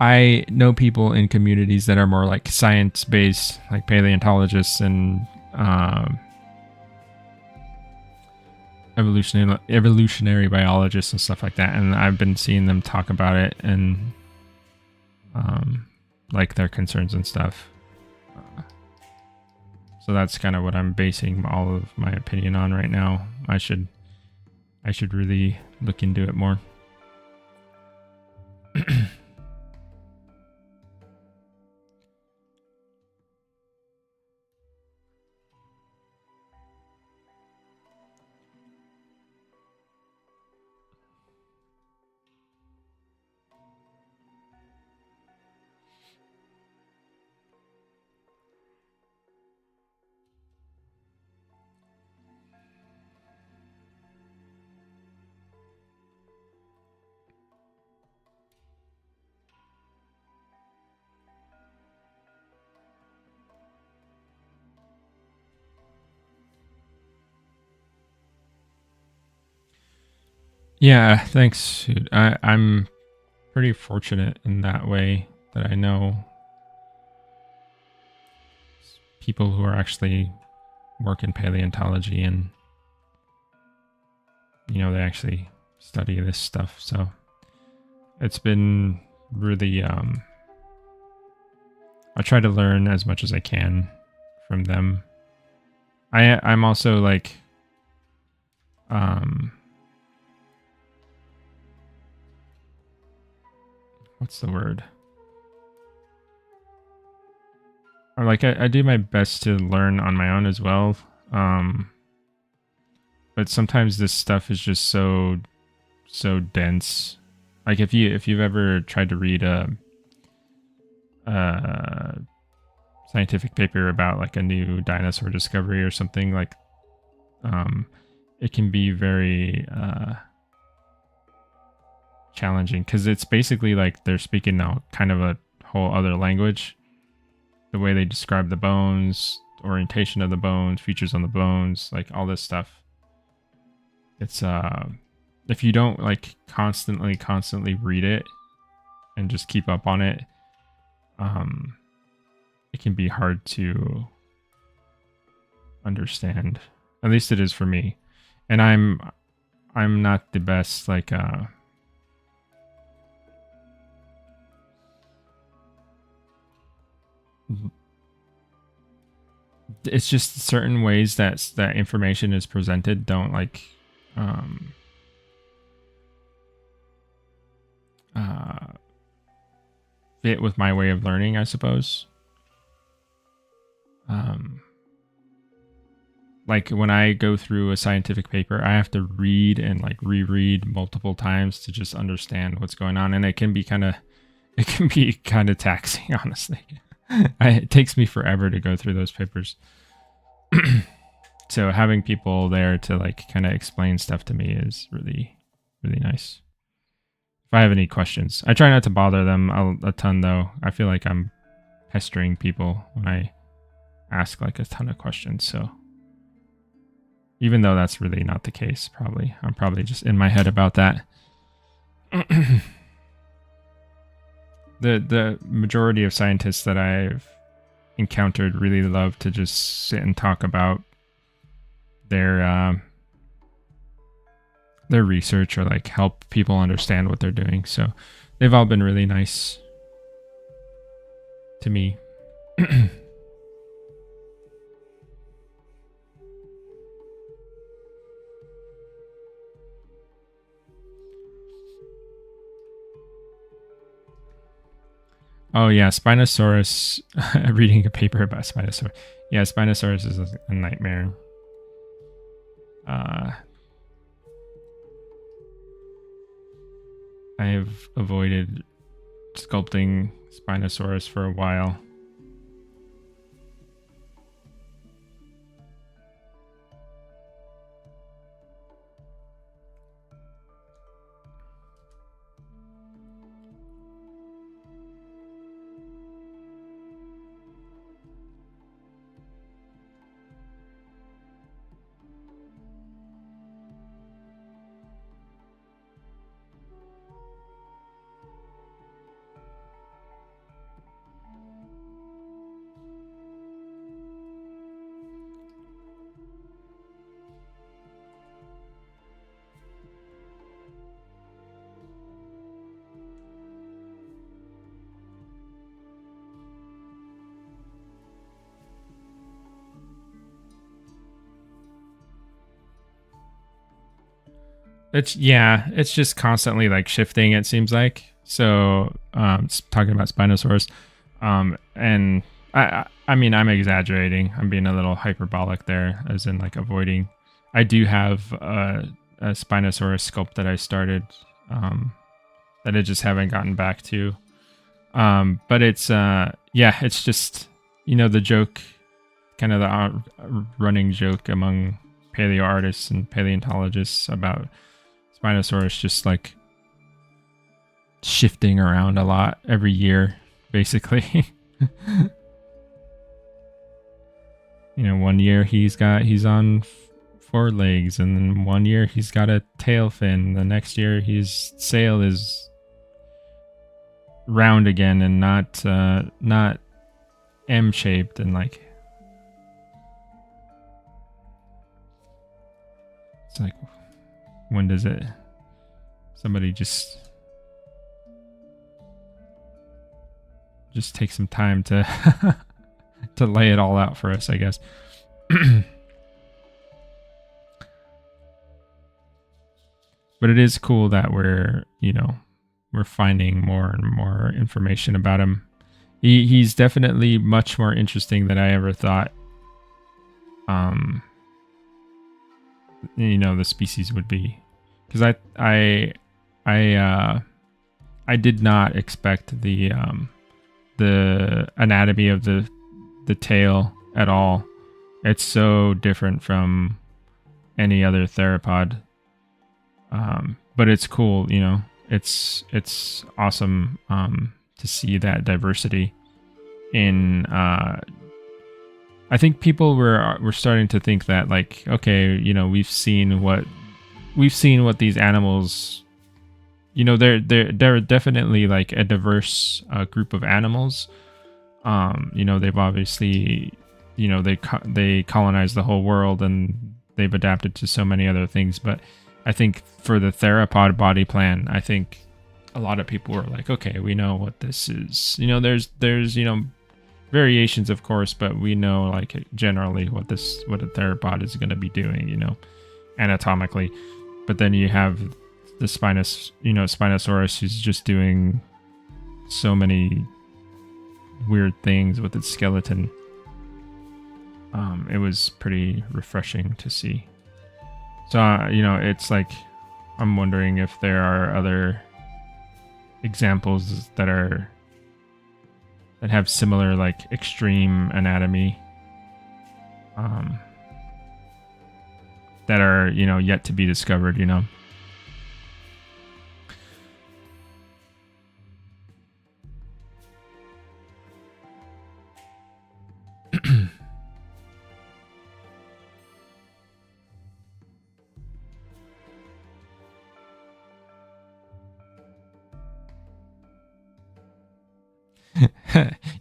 I know people in communities that are more like science-based, like paleontologists and evolutionary biologists and stuff like that, and I've been seeing them talk about it and like their concerns and stuff. So that's kind of what I'm basing all of my opinion on right now. I should really look into it more. Yeah, thanks. Dude. I'm pretty fortunate in that way that I know people who are actually work in paleontology and they actually study this stuff. So it's been really I try to learn as much as I can from them. I'm also like what's the word? Or like I do my best to learn on my own as well. But sometimes this stuff is just so dense. Like if you've ever tried to read a scientific paper about like a new dinosaur discovery or something, like it can be very challenging because it's basically like they're speaking now kind of a whole other language. The way they describe the bones, orientation of the bones, features on the bones, like all this stuff. It's if you don't like constantly read it and just keep up on it, it can be hard to understand. At least it is for me. And I'm not the best like it's just certain ways that information is presented don't like fit with my way of learning, I suppose. Like when I go through a scientific paper, I have to read and like reread multiple times to just understand what's going on, and it can be kind of taxing, honestly. It takes me forever to go through those papers. So having people there to like kind of explain stuff to me is really, really nice. If I have any questions, I try not to bother them a ton though. I feel like I'm pestering people when I ask like a ton of questions. So even though that's really not the case, I'm probably just in my head about that. The majority of scientists that I've encountered really love to just sit and talk about their research or like help people understand what they're doing. So they've all been really nice to me. Oh yeah, Spinosaurus. Reading a paper about Spinosaurus. Yeah, Spinosaurus is a nightmare. I have avoided sculpting Spinosaurus for a while. It's just constantly like shifting, it seems like. So talking about Spinosaurus, and I mean I'm exaggerating. I'm being a little hyperbolic there, as in like avoiding. I do have a Spinosaurus sculpt that I started, that I just haven't gotten back to. But it's it's just, the joke, kind of the running joke among paleo artists and paleontologists about Spinosaurus just like shifting around a lot every year, basically. 1 year he's on 4 legs, and then 1 year he's got a tail fin. The next year his sail is round again and not M shaped, and like it's like, when does it? Somebody just take some time to to lay it all out for us, I guess. But it is cool that we're finding more and more information about him. He's definitely much more interesting than I ever thought. The species would be, because I did not expect the anatomy of the tail at all. It's so different from any other theropod. But it's cool, it's awesome to see that diversity in I think people were starting to think that, like, okay, we've seen what these animals, they're definitely like a diverse group of animals. They've obviously, they colonized the whole world, and they've adapted to so many other things. But I think for the theropod body plan, I think a lot of people were like, okay, we know what this is. There's variations, of course, but we know, like, generally what a theropod is going to be doing, anatomically. But then you have the Spinosaurus, who's just doing so many weird things with its skeleton. It was pretty refreshing to see. So, it's like, I'm wondering if there are other examples that have similar, like, extreme anatomy, that are, yet to be discovered,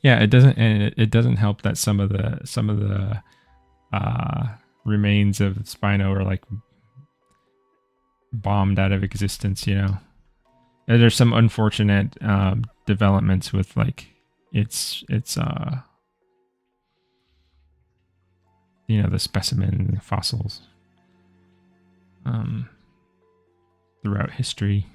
Yeah, it doesn't help that some of the remains of Spino are like bombed out of existence. And there's some unfortunate developments with, like, its the specimen fossils throughout history.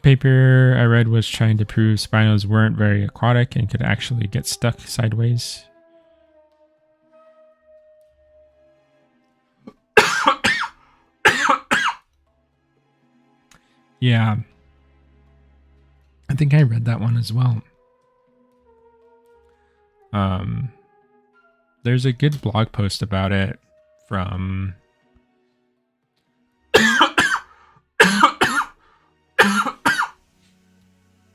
paper I read was trying to prove spinos weren't very aquatic and could actually get stuck sideways. Yeah. I think I read that one as well. There's a good blog post about it from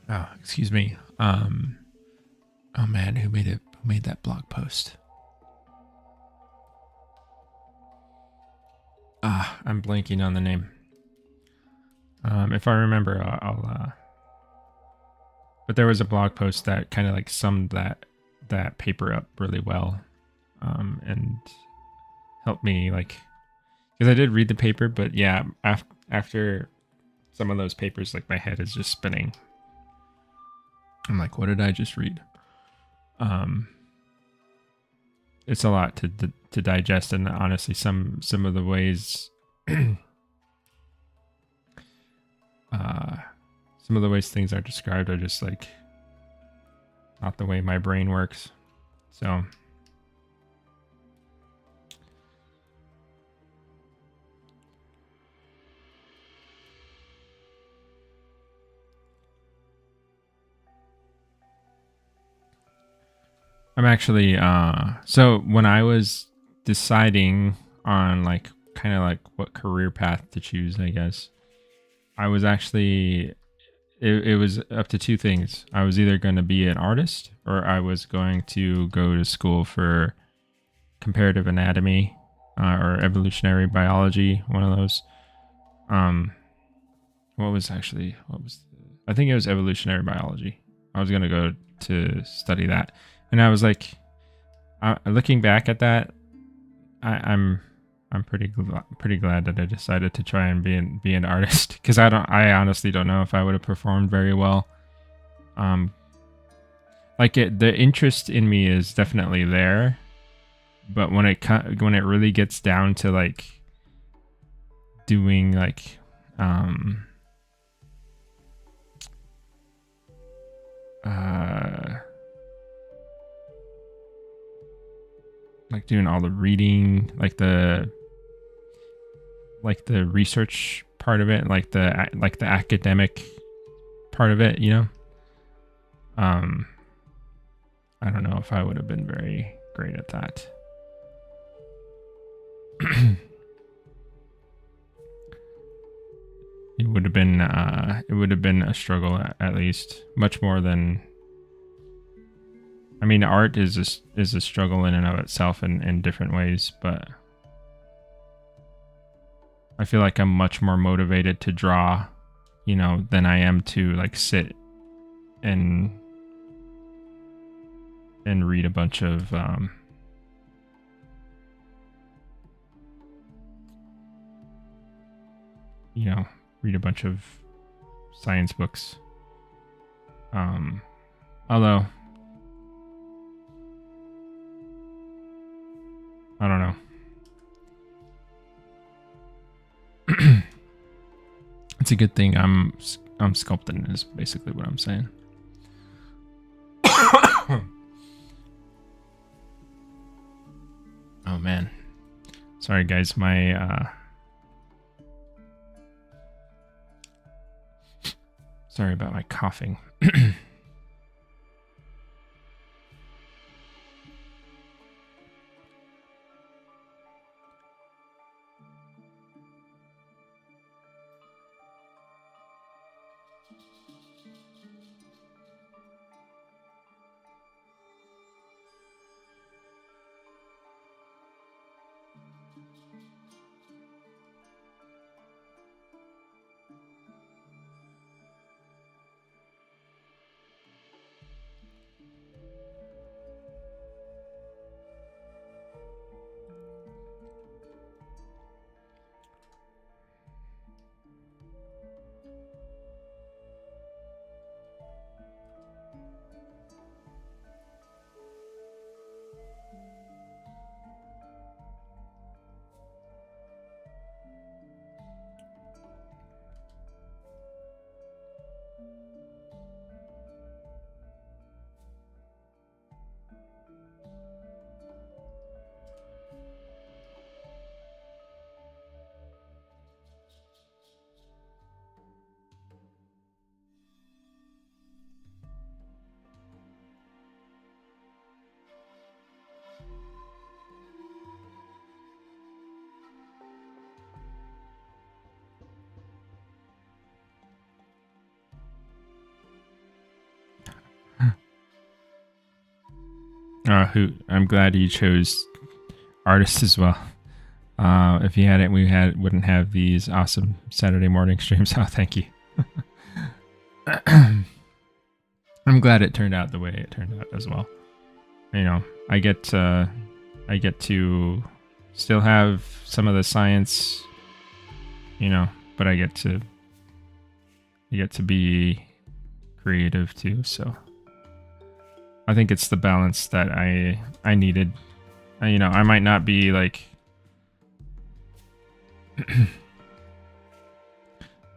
oh, excuse me. Oh man, who made it? Who made that blog post? I'm blanking on the name. If I remember, I'll but there was a blog post that kind of like summed that paper up really well, and helped me, like, because I did read the paper, but yeah, after some of those papers, like, my head is just spinning. I'm like, what did I just read? It's a lot to digest, and honestly, some of the ways, some of the ways things are described are just like not the way my brain works. So I'm actually so when I was deciding on, like, kind of like what career path to choose, I guess, I was actually it was up to two things. I was either going to be an artist, or I was going to go to school for comparative anatomy, or evolutionary biology, one of those. I think it was evolutionary biology. I was going to go to study that. And I was like, looking back at that, I'm pretty glad that I decided to try and be an artist, because I honestly don't know if I would have performed very well. Like, the interest in me is definitely there, but when it really gets down to, like, doing, like, like doing all the reading, like the research part of it, like the academic part of it, you know. I don't know if I would have been very great at that. It would have been a struggle, at least, much more than. I mean, art is a struggle in and of itself in different ways, but I feel like I'm much more motivated to draw, you know, than I am to, like, sit and read a bunch of you know, read a bunch of science books. Although I don't know. It's a good thing I'm sculpting, is basically what I'm saying. Oh man, sorry guys, my sorry about my coughing. Who I'm glad you chose artists as well. If you hadn't, wouldn't have these awesome Saturday morning streams. Oh, thank you. I'm glad it turned out the way it turned out as well. You know, I get to still have some of the science, you know, but I get to be creative too. So I think it's the balance that I needed. You know, I might not be like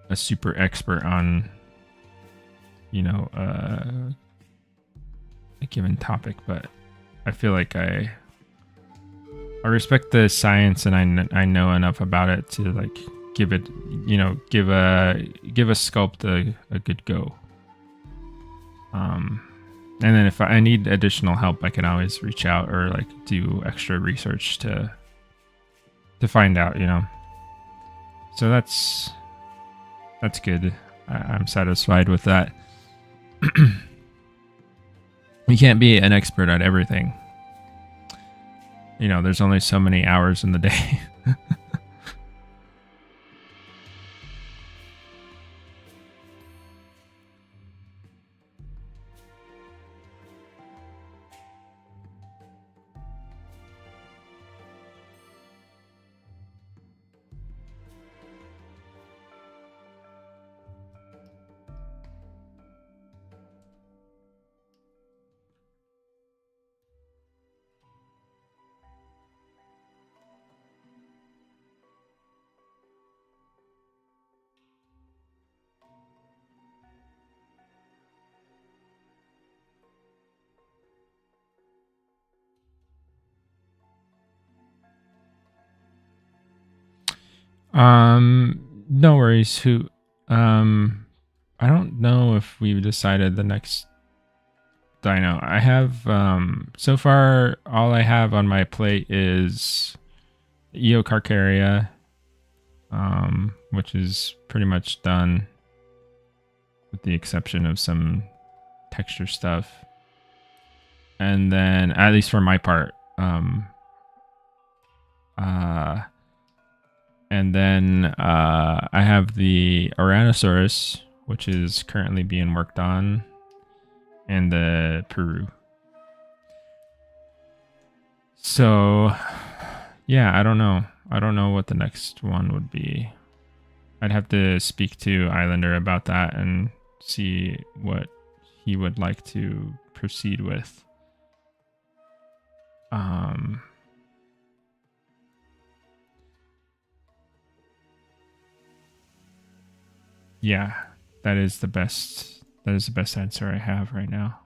a super expert on, you know, a given topic, but I feel like I respect the science, and I know enough about it to like give it, you know, give a sculpt a good go. And then if I need additional help, I can always reach out or like do extra research to find out, you know. So that's good. I'm satisfied with that. You can't be an expert at everything. You know, there's only so many hours in the day. No worries. I don't know if we've decided the next dino. I have, so far, all I have on my plate is Eocarcharia, which is pretty much done, with the exception of some texture stuff. And then, at least for my part, and then I have the Ouranosaurus, which is currently being worked on, and the Peru. So, yeah, I don't know. I don't know what the next one would be. I'd have to speak to Islander about that and see what he would like to proceed with. Yeah, that is the best answer I have right now.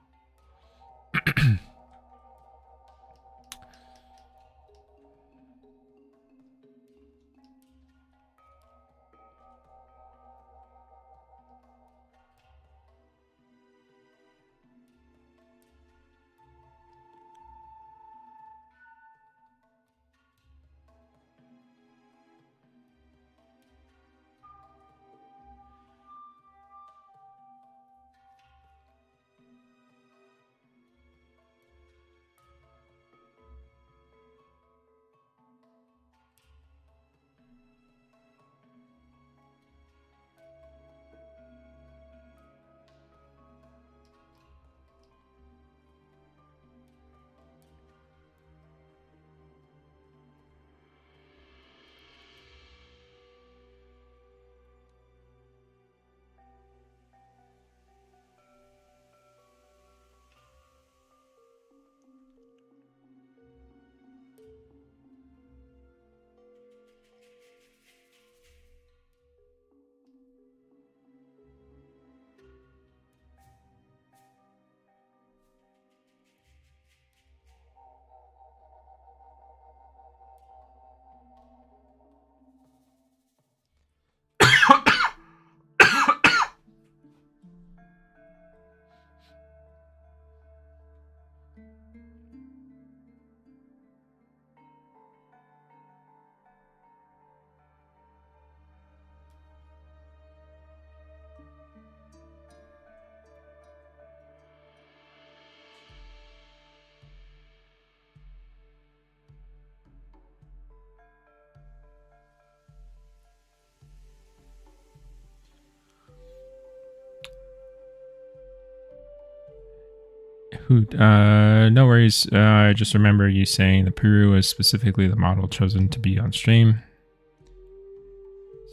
Hoot. No worries. I just remember you saying the Peru was specifically the model chosen to be on stream.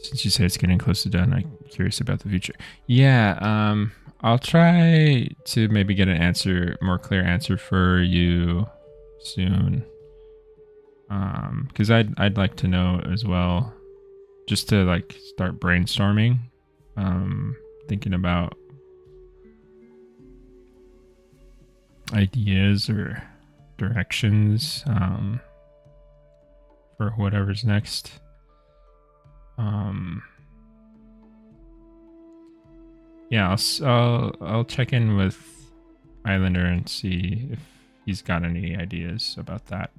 Since you say it's getting close to done, I'm curious about the future. Yeah, I'll try to maybe get an answer, more clear answer for you soon. Because I'd like to know as well, just to like start brainstorming, thinking about ideas or directions, for whatever's next. Yeah, I'll check in with Islander and see if he's got any ideas about that.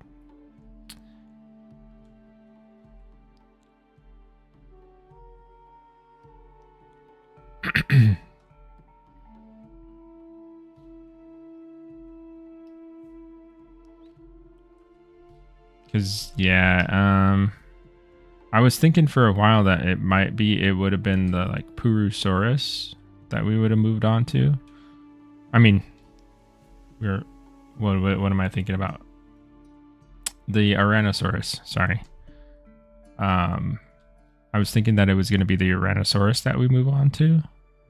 Because yeah, I was thinking for a while that it would have been the like Purussaurus that we would have moved on to. I mean, what am I thinking about? The Tyrannosaurus, sorry. I was thinking that it was going to be the Tyrannosaurus that we move on to,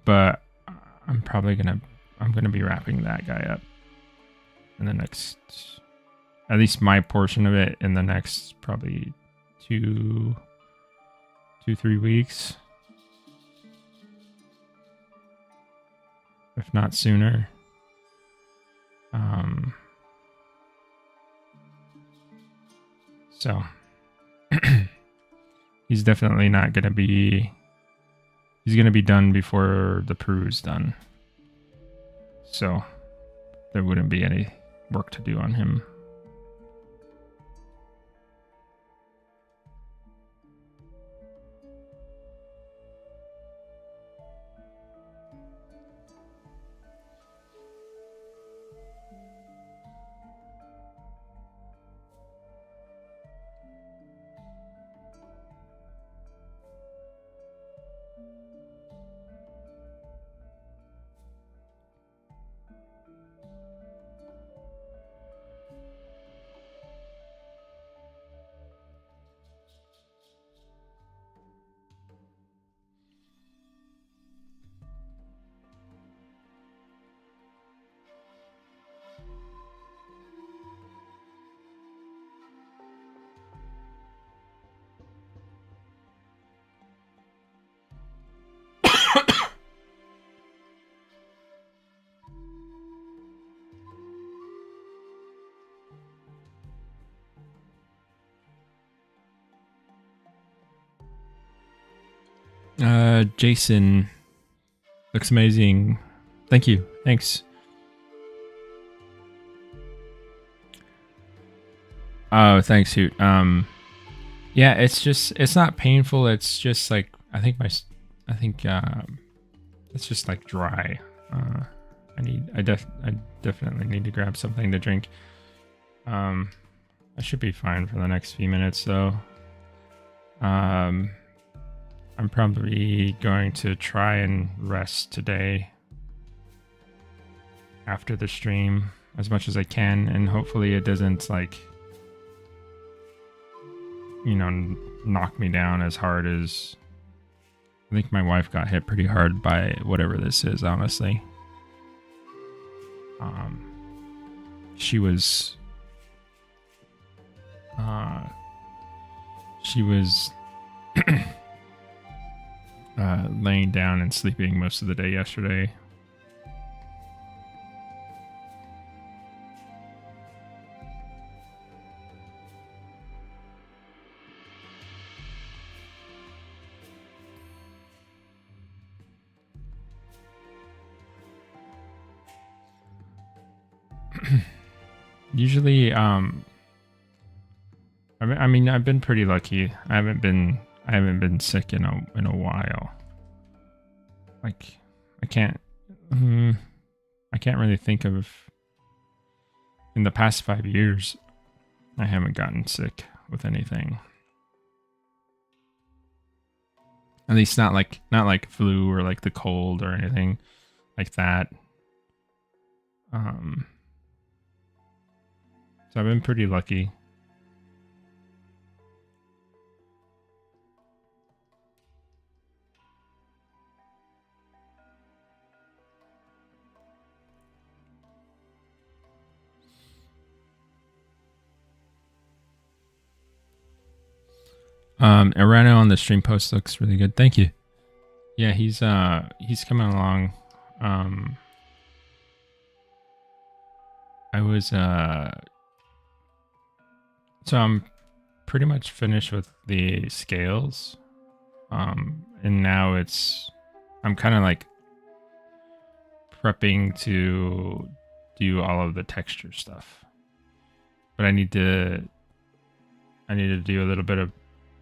but I'm gonna be wrapping that guy up in the next, at least my portion of it, in the next probably 2-3 weeks, if not sooner. So he's definitely not gonna be. He's gonna be done before the Peru's done. So there wouldn't be any work to do on him. Jason, looks amazing. Thank you. Thanks. Oh, thanks, Hoot. Yeah, it's not painful. It's just like, it's just like dry. I definitely need to grab something to drink. I should be fine for the next few minutes though. I'm probably going to try and rest today after the stream as much as I can, and hopefully it doesn't like, knock me down as hard as I think my wife got hit pretty hard by whatever this is, honestly. She was laying down and sleeping most of the day yesterday. Usually, I mean, I've been pretty lucky. I haven't been sick in a while. Like, I can't really think of, in the past 5 years, I haven't gotten sick with anything. At least not like flu or like the cold or anything like that. So I've been pretty lucky. Arano on the stream post looks really good. Thank you. Yeah, he's coming along. I was so I'm pretty much finished with the scales. And now I'm kind of like prepping to do all of the texture stuff. But I need to do a little bit of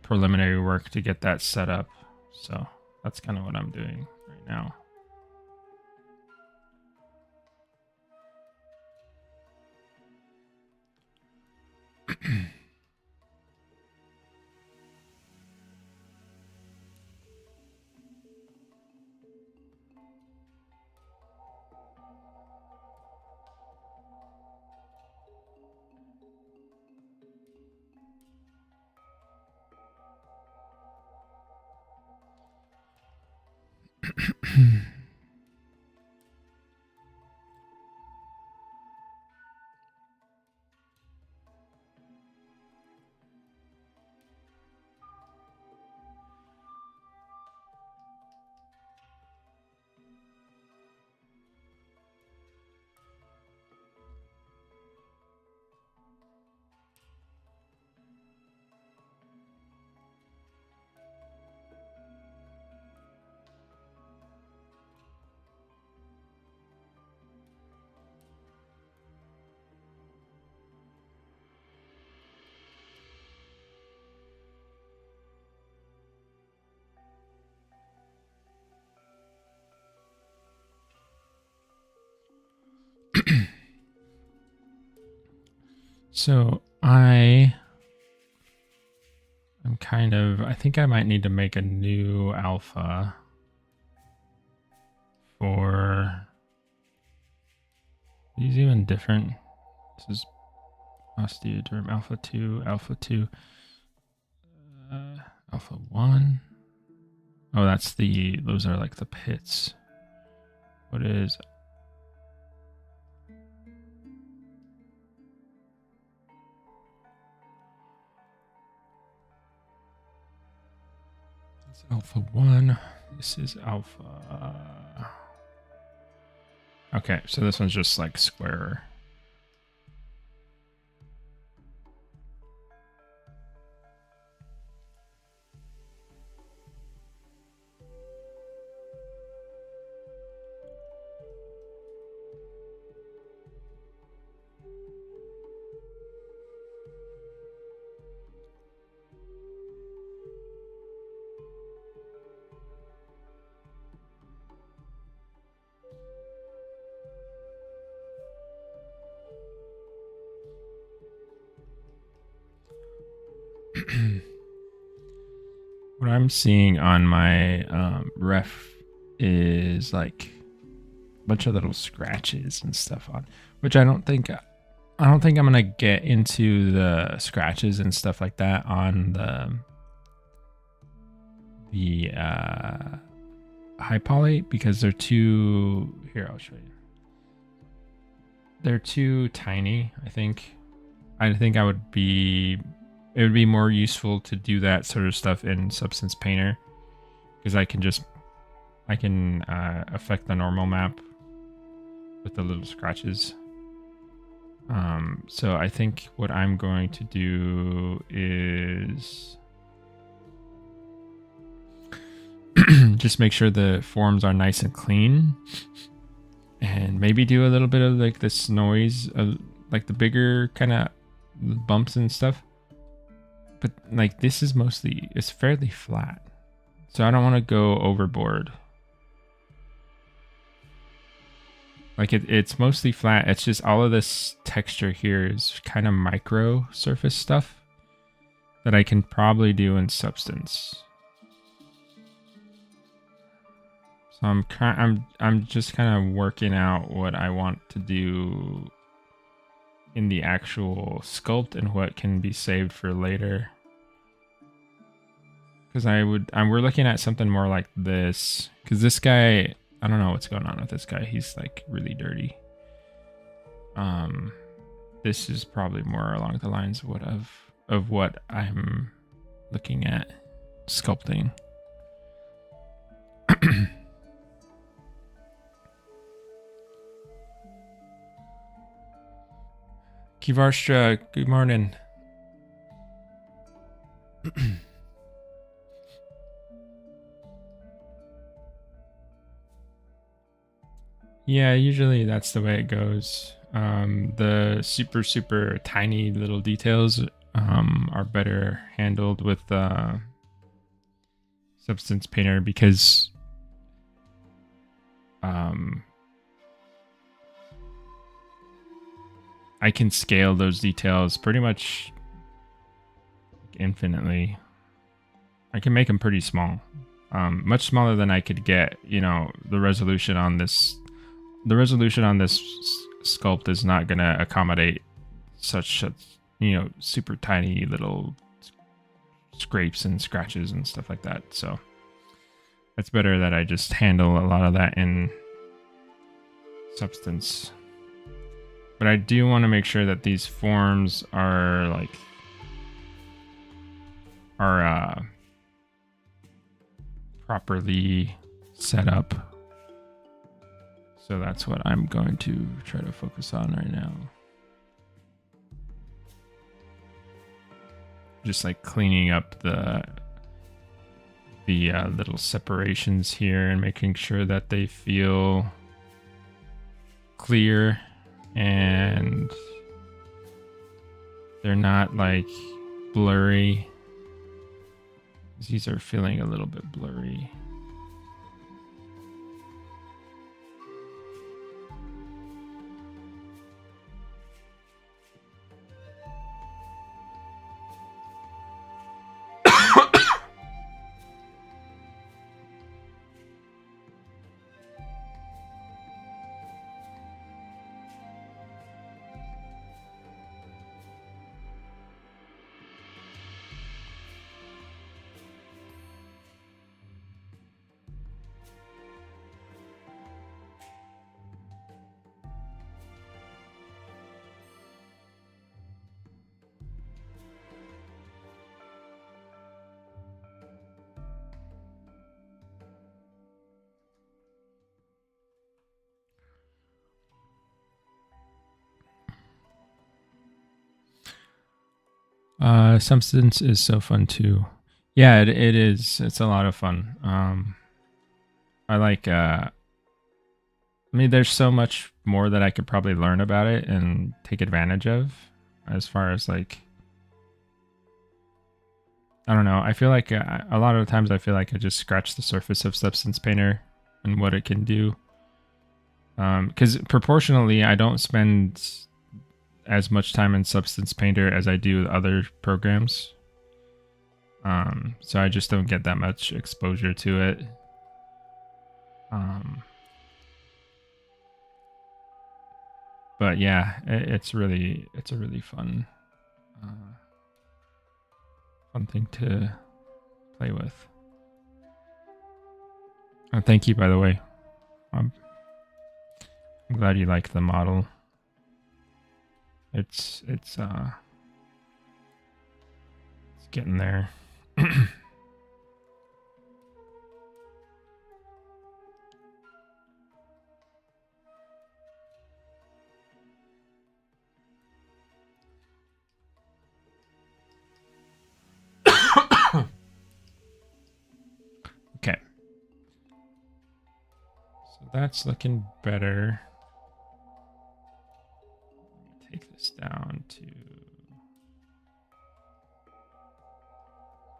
preliminary work to get that set up. So that's kind of what I'm doing right now. So I think I might need to make a new alpha for these even different. This is osteoderm alpha 2, alpha 1. Oh, those are like the pits. What is alpha 1? This is alpha. Okay, so this one's just like squarer. What I'm seeing on my ref is like a bunch of little scratches and stuff on, which I don't think I'm gonna get into the scratches and stuff like that on the high poly because they're too. Here, I'll show you. They're too tiny. I think it would be more useful to do that sort of stuff in Substance Painter because I can affect the normal map with the little scratches. So I think what I'm going to do is just make sure the forms are nice and clean and maybe do a little bit of like this noise, like the bigger kind of bumps and stuff. But like this is it's fairly flat. So I don't want to go overboard. Like it's mostly flat. It's just all of this texture here is kind of micro surface stuff that I can probably do in Substance. So I'm just kind of working out what I want to do in the actual sculpt and what can be saved for later. Because we're looking at something more like this. Because this guy, I don't know what's going on with this guy. He's like really dirty. This is probably more along the lines of what I'm looking at sculpting. Kivarstra, good morning. Yeah, usually that's the way it goes. The super tiny little details are better handled with Substance Painter because I can scale those details pretty much infinitely. I can make them pretty small, much smaller than I could get. You know, the resolution on this sculpt is not going to accommodate such super tiny little scrapes and scratches and stuff like that. So it's better that I just handle a lot of that in Substance. But I do want to make sure that these forms are properly set up. So that's what I'm going to try to focus on right now. Just like cleaning up the little separations here and making sure that they feel clear and they're not like blurry. These are feeling a little bit blurry. Substance is so fun too. Yeah, it is. It's a lot of fun. I like. I mean, there's so much more that I could probably learn about it and take advantage of, as far as like. I don't know. I feel like a lot of the times I feel like I just scratch the surface of Substance Painter and what it can do. Because proportionally, I don't spend as much time in Substance Painter as I do with other programs. So I just don't get that much exposure to it. But yeah, it's a really fun thing to play with. Thank you, by the way. I'm glad you like the model. It's getting there. Okay. So that's looking better. Take this down to...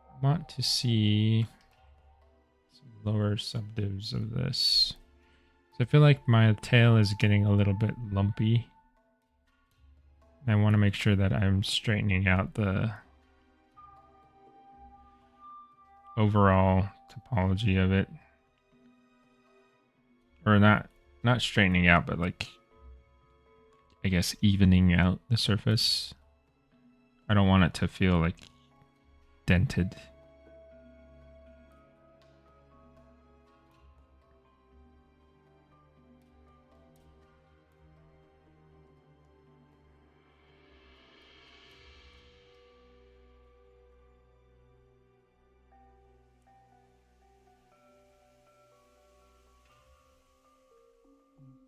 I want to see some lower subdivs of this. So I feel like my tail is getting a little bit lumpy. And I want to make sure that I'm straightening out the overall topology of it. Or not straightening out, but like I guess, evening out the surface. I don't want it to feel like dented.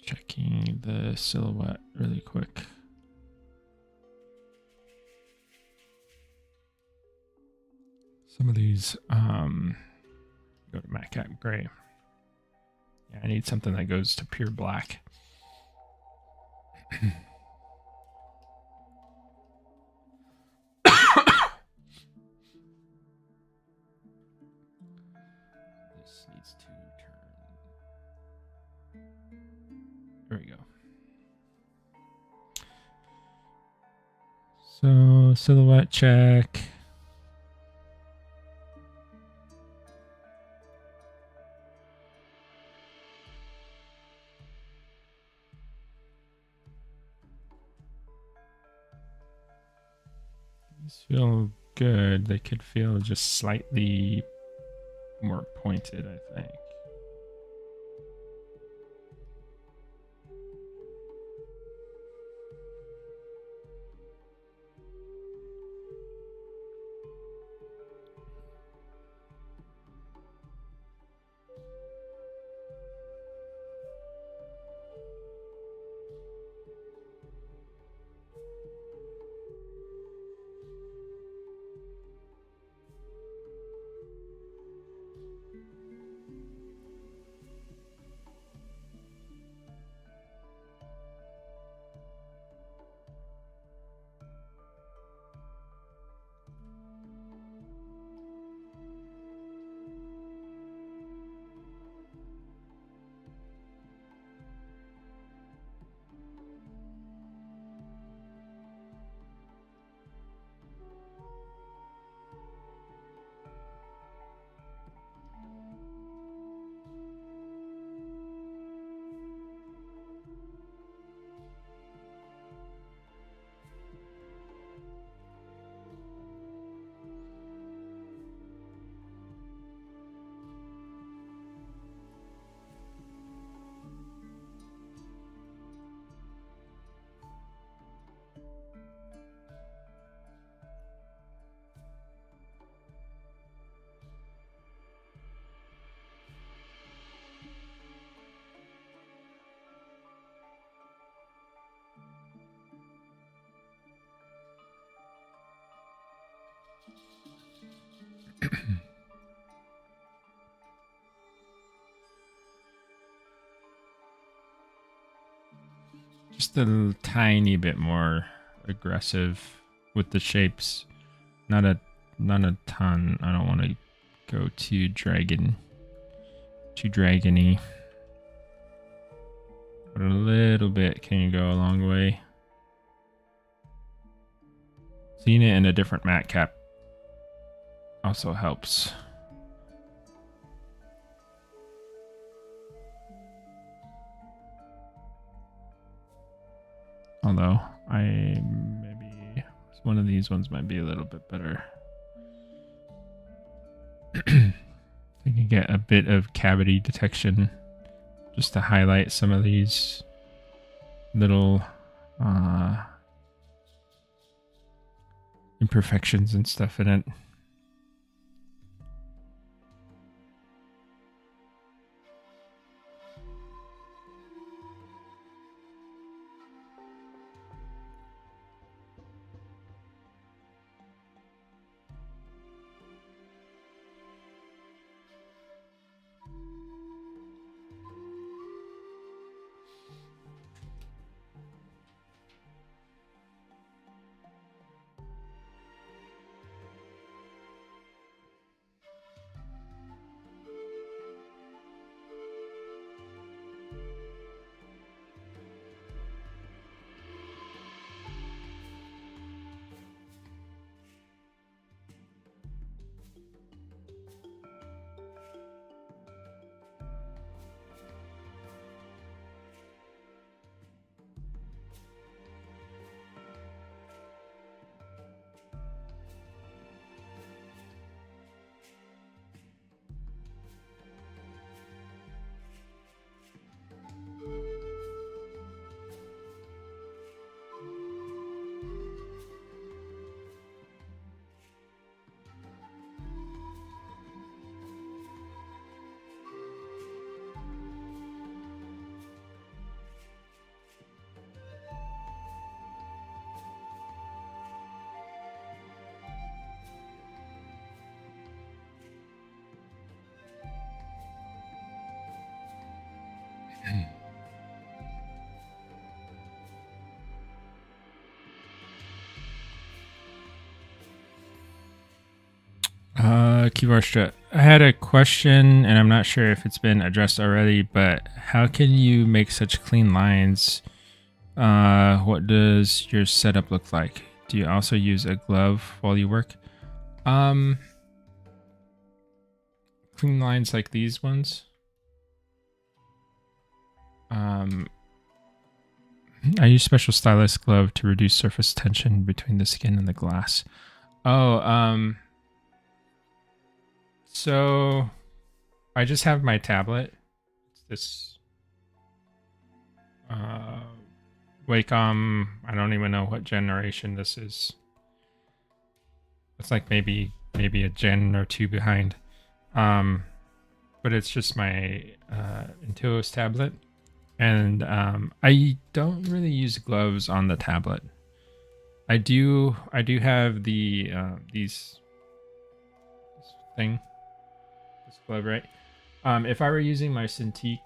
Checking the silhouette really quick. Some of these, go to Matcap Gray. Yeah, I need something that goes to pure black. This needs to turn. There we go. So silhouette check. These feel good. They could feel just slightly more pointed, I think. Just a tiny bit more aggressive with the shapes. Not a ton. I don't want to go too dragony. But a little bit can go a long way. Seeing it in a different matte cap also helps. Although maybe one of these ones might be a little bit better. I can get a bit of cavity detection just to highlight some of these little imperfections and stuff in it. Kivarstra, I had a question, and I'm not sure if it's been addressed already, but how can you make such clean lines? What does your setup look like? Do you also use a glove while you work? Clean lines like these ones. I use special stylus glove to reduce surface tension between the skin and the glass. Oh, so I just have my tablet. It's this Wacom. I don't even know what generation this is. It's like maybe a gen or two behind. But it's just my Intuos tablet. And I don't really use gloves on the tablet. I do have the this glove, right? If I were using my Cintiq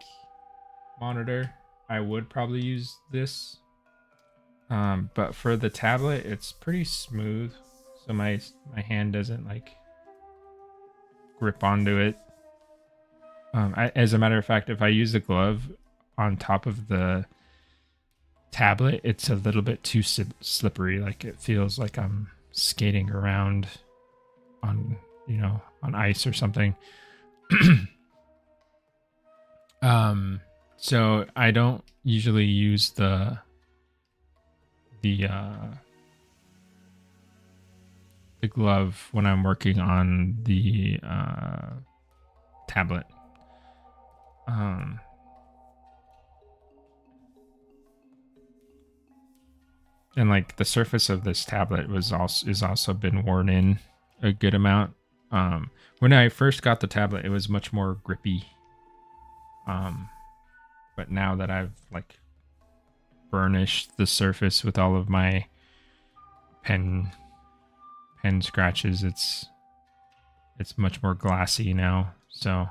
monitor, I would probably use this. But for the tablet, it's pretty smooth, so my hand doesn't like grip onto it. As a matter of fact, if I use a glove on top of the tablet, it's a little bit too slippery. Like it feels like I'm skating around on, on ice or something. So I don't usually use the glove when I'm working on the tablet. And like the surface of this tablet is also been worn in a good amount. When I first got the tablet, it was much more grippy. But now that I've like burnished the surface with all of my pen scratches, it's much more glassy now. So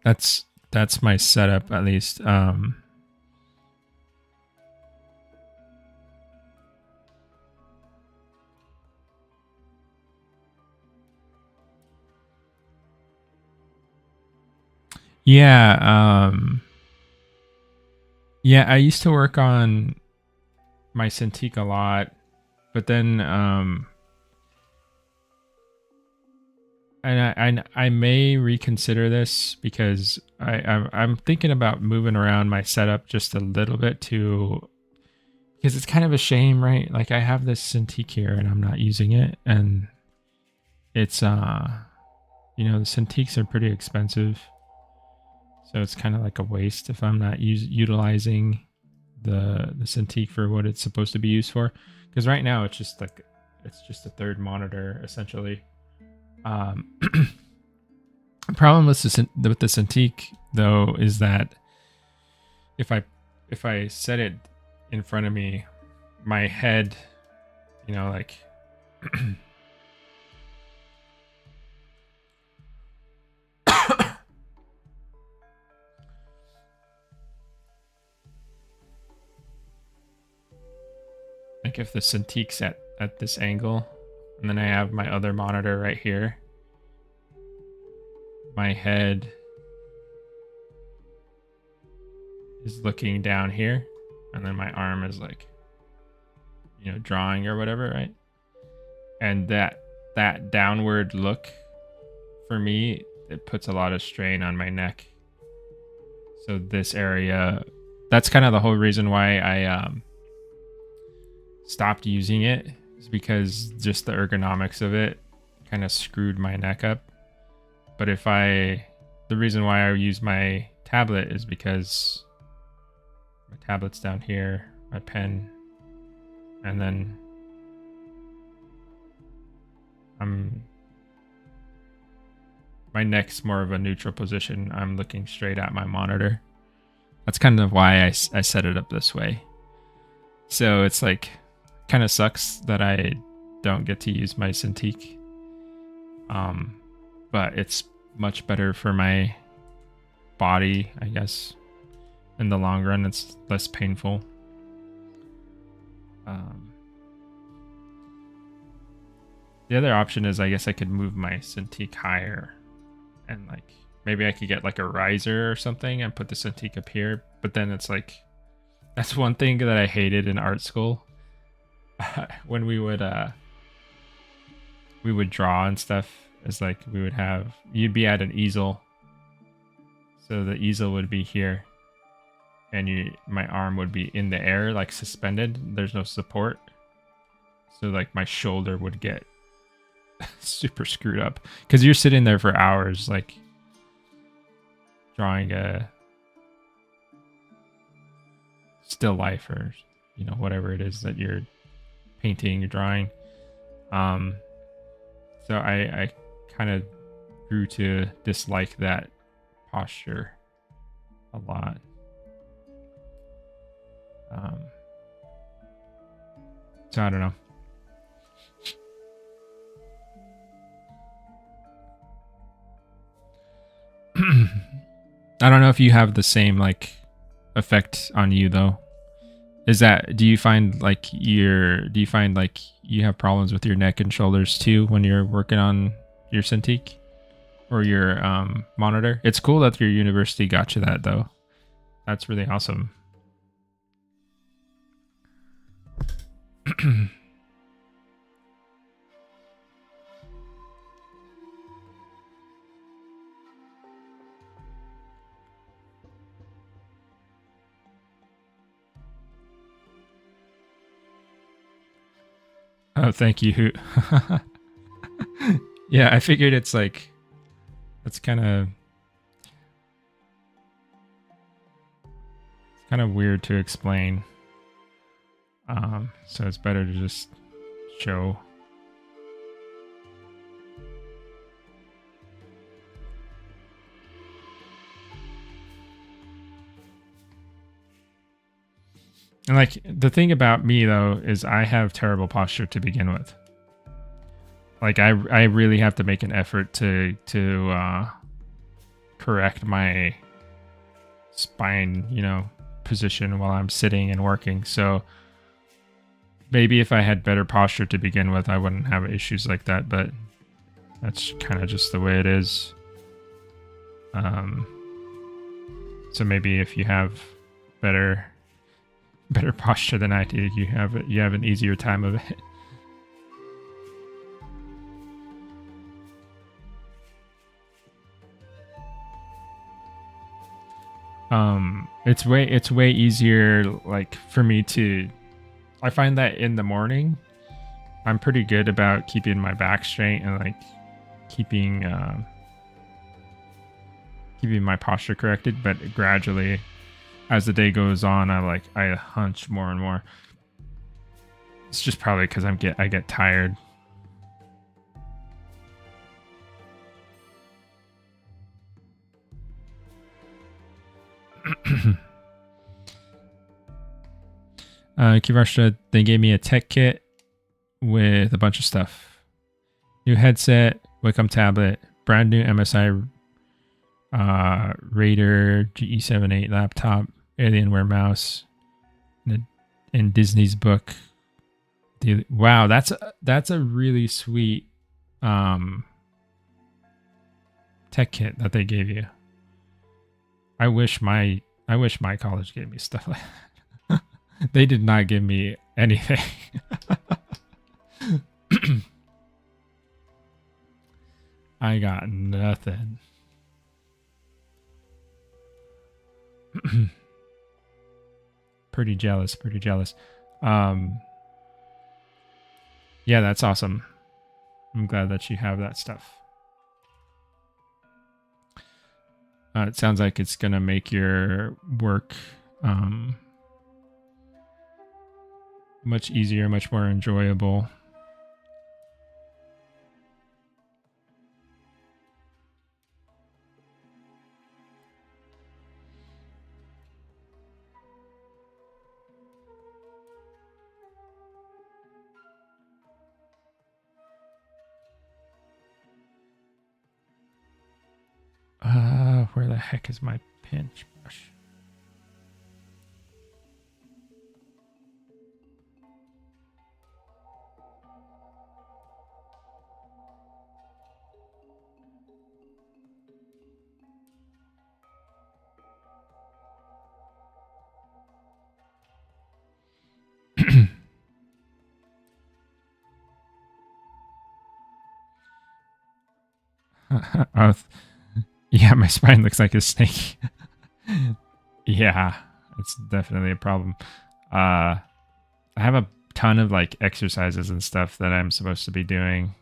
that's my setup, at least. Yeah, I used to work on my Cintiq a lot, but then and I may reconsider this because I'm thinking about moving around my setup just a little bit because it's kind of a shame, right? Like I have this Cintiq here and I'm not using it, and it's the Cintiqs are pretty expensive, so it's kind of like a waste if I'm not utilizing the Cintiq for what it's supposed to be used for. Because right now it's just a third monitor essentially. The problem with the Cintiq though is that if I set it in front of me, my head, like like if the Cintiq's at this angle, and then I have my other monitor right here, my head is looking down here, and then my arm is like, drawing or whatever, right? And that downward look, for me, it puts a lot of strain on my neck. So this area, that's kind of the whole reason why I stopped using it, is because just the ergonomics of it kind of screwed my neck up. But the reason why I use my tablet is because my tablet's down here, my pen, and then my neck's more of a neutral position. I'm looking straight at my monitor. That's kind of why I set it up this way. So it's like, kind of sucks that I don't get to use my Cintiq. But it's much better for my body, I guess. In the long run, it's less painful. The other option is I guess I could move my Cintiq higher and like maybe I could get like a riser or something and put the Cintiq up here. But then it's like that's one thing that I hated in art school. When we would draw and stuff, is like we would have you'd be at an easel. So the easel would be here and my arm would be in the air, like suspended. There's no support. So like my shoulder would get super screwed up because you're sitting there for hours, like drawing a still life or whatever it is that you're painting or drawing. So I kind of grew to dislike that posture a lot. So I don't know. I don't know if you have the same like effect on you though. Do you find like you have problems with your neck and shoulders too when you're working on your Cintiq or your monitor? It's cool that your university got you that though. That's really awesome. Oh, thank you. Yeah, I figured it's like that's kind of weird to explain. So it's better to just show. And like the thing about me though is I have terrible posture to begin with. Like I really have to make an effort to correct my spine, position while I'm sitting and working. So maybe if I had better posture to begin with, I wouldn't have issues like that, but that's kind of just the way it is. So maybe if you have better posture than I do, you have an easier time of it. It's way easier like for me to I find that in the morning I'm pretty good about keeping my back straight and like keeping my posture corrected, but gradually as the day goes on I hunch more and more. It's just probably because I get tired. Kivarsha, they gave me a tech kit with a bunch of stuff. New headset, Wacom tablet, brand new MSI Raider GE78 laptop, Alienware mouse, and Disney's book. Wow, that's a really sweet tech kit that they gave you. I wish my college gave me stuff like that. They did not give me anything. I got nothing. Pretty jealous. Yeah, that's awesome. I'm glad that you have that stuff. It sounds like it's gonna make your work much easier, much more enjoyable. Where the heck is my pinch brush? Oh, yeah, my spine looks like a snake. Yeah, it's definitely a problem. I have a ton of like exercises and stuff that I'm supposed to be doing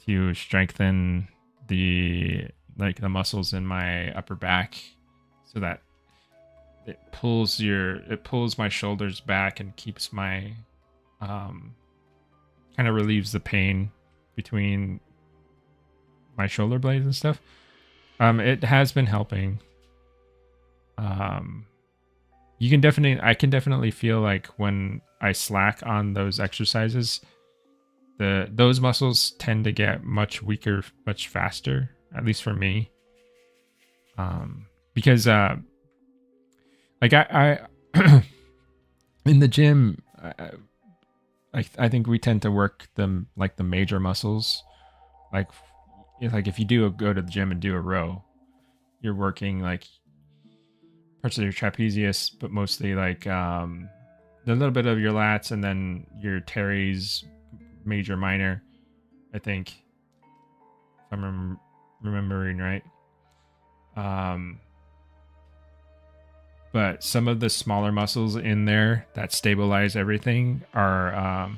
to strengthen the like the muscles in my upper back so that it pulls my shoulders back and keeps my um kind of relieves the pain between my shoulder blades and stuff. It has been helping. Um I can definitely feel like when I slack on those exercises, those muscles tend to get much weaker much faster, at least for me. Because like I in the gym, I think we tend to work them like the major muscles. Like if you go to the gym and do a row, you're working like parts of your trapezius, but mostly like a little bit of your lats and then your teres, major, minor. I think, if I'm remembering right. But some of the smaller muscles in there that stabilize everything are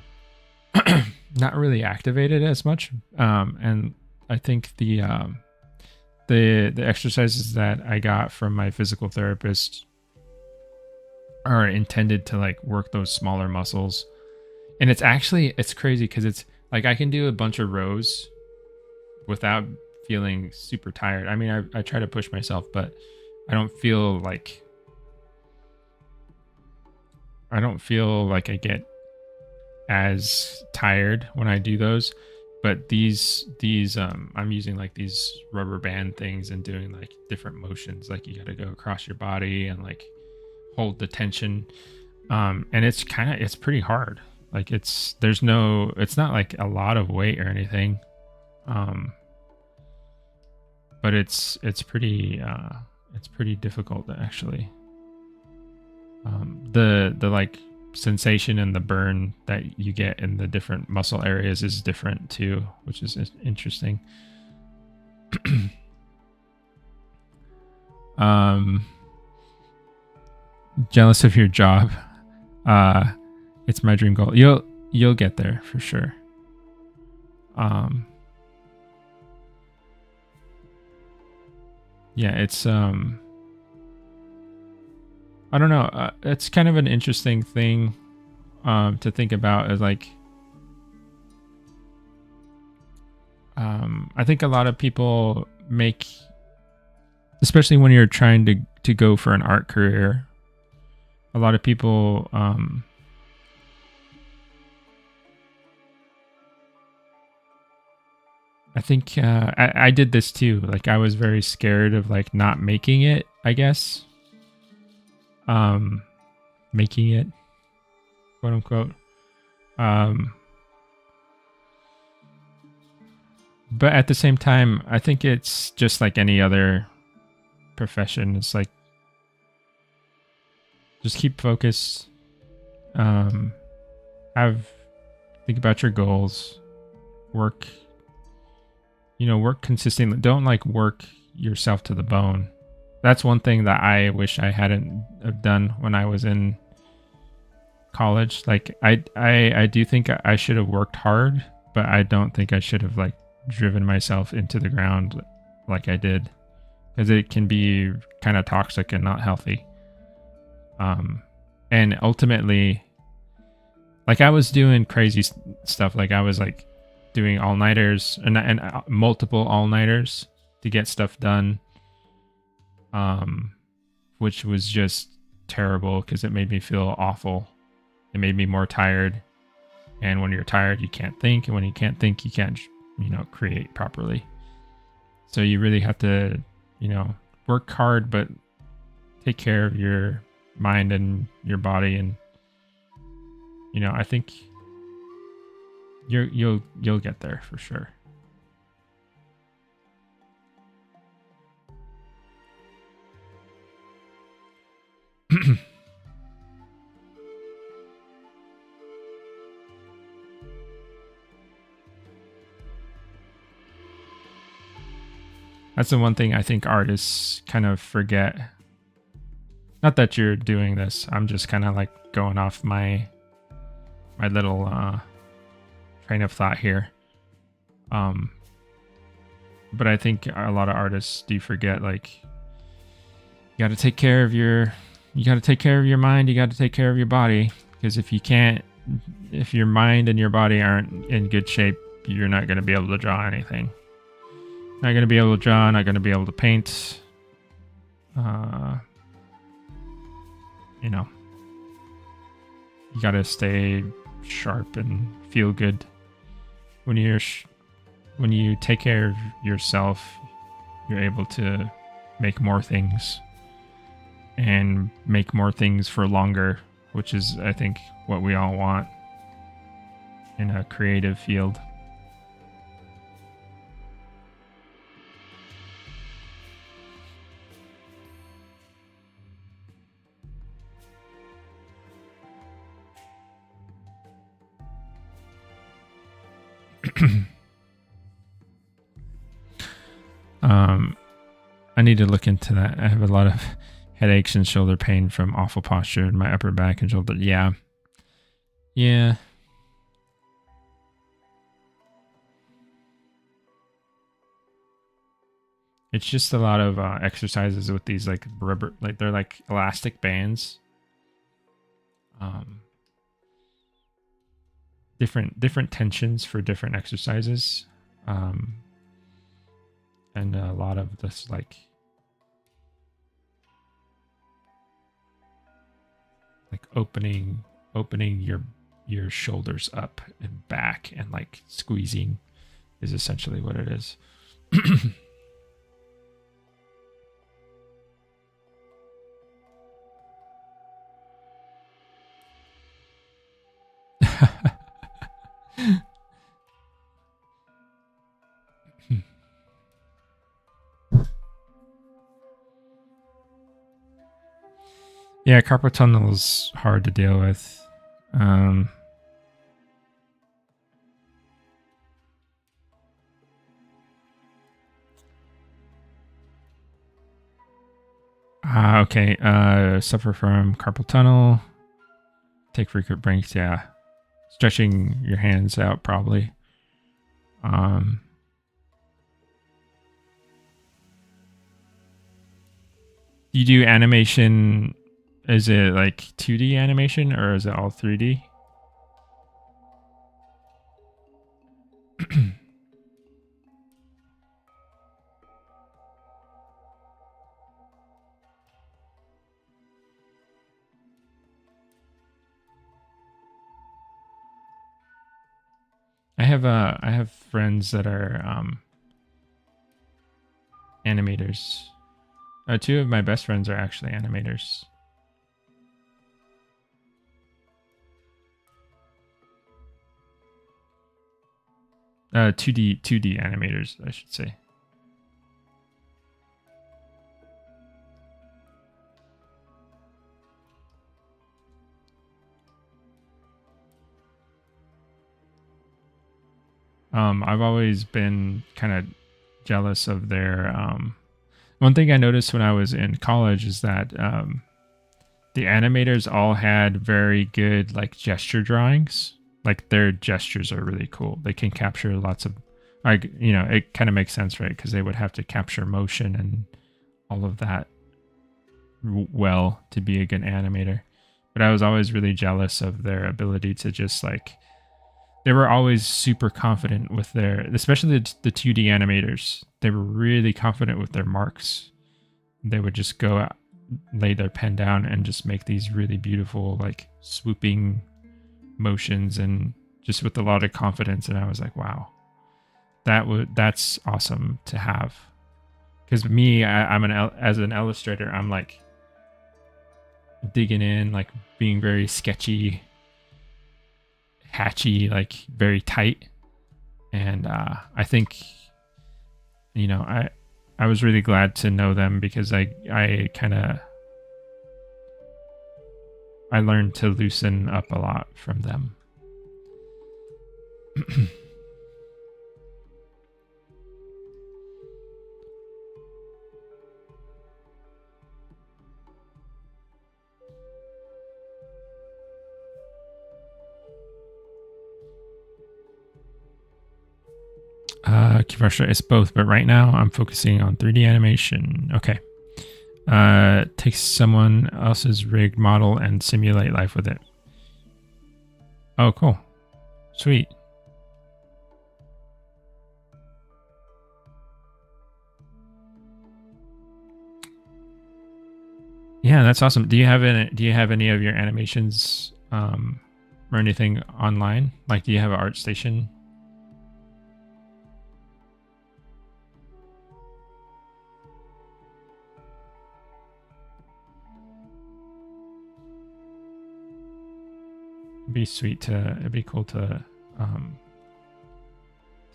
not really activated as much. And I think the exercises that I got from my physical therapist are intended to like work those smaller muscles. And it's crazy because it's like I can do a bunch of rows without feeling super tired. I mean, I try to push myself, but I don't feel like I get as tired when I do those. But these I'm using like these rubber band things and doing like different motions. Like you got to go across your body and like hold the tension. And it's pretty hard. Like it's not like a lot of weight or anything. But it's pretty difficult actually. The like sensation and the burn that you get in the different muscle areas is different too, which is interesting. Jealous of your job. It's my dream goal. You'll get there for sure. Yeah, it's I don't know. It's kind of an interesting thing to think about. Is like I think a lot of people make, especially when you're trying to go for an art career, a lot of people I think I did this too. Like I was very scared of like not making it, I guess. Making it, quote unquote. But at the same time, I think it's just like any other profession. It's like just keep focused. Think about your goals. Work consistently. Don't like work yourself to the bone. That's one thing that I wish I hadn't have done when I was in college. Like I do think I should have worked hard, but I don't think I should have like driven myself into the ground like I did, because it can be kind of toxic and not healthy. And ultimately, like I was doing crazy stuff. Like I was like doing all-nighters and multiple all-nighters to get stuff done, which was just terrible because it made me feel awful. It made me more tired, and when you're tired you can't think, and when you can't think you can't create properly. So you really have to work hard, but take care of your mind and your body, and I think you'll get there for sure. That's the one thing I think artists kind of forget. Not that you're doing this. I'm just kind of like going off my little train of thought here. But I think a lot of artists do forget, like, you got to take care of your mind, you got to take care of your body, because if your mind and your body aren't in good shape, you're not going to be able to draw anything. Not going to be able to draw, not going to be able to paint. You know, you got to stay sharp and feel good. When you take care of yourself, you're able to make more things and make more things for longer, which is, I think, what we all want in a creative field. I need to look into that. I have a lot of headaches and shoulder pain from awful posture in my upper back and shoulder. Yeah. It's just a lot of exercises with these like rubber, like they're like elastic bands. Different tensions for different exercises. And a lot of this like opening your shoulders up and back and like squeezing is essentially what it is. Yeah, carpal tunnel is hard to deal with. Okay. Suffer from carpal tunnel. Take frequent breaks. Yeah, stretching your hands out probably. You do animation. Is it like 2D animation or is it all 3D? I have friends that are animators. Two of my best friends are actually animators. 2D animators, I should say. I've always been kind of jealous of their one thing I noticed when I was in college is that the animators all had very good like gesture drawings. Like their gestures are really cool. They can capture lots of, like, you know, it kind of makes sense, right? Because they would have to capture motion and all of that well to be a good animator. But I was always really jealous of their ability to just like, they were always super confident with their, especially the 2D animators. They were really confident with their marks. They would just go out, lay their pen down and just make these really beautiful, like swooping motions and just with a lot of confidence. And I was like, wow, that's awesome to have. Because me, as an illustrator, I'm like digging in, like being very sketchy, hatchy, like very tight. And I think, you know, I was really glad to know them because I learned to loosen up a lot from them. Kivarsha, it's both, but right now I'm focusing on 3D animation. Okay. Take someone else's rigged model and simulate life with it. Oh, cool. Sweet. Yeah, that's awesome. Do you have any of your animations or anything online? Like, do you have an art station? It'd be cool to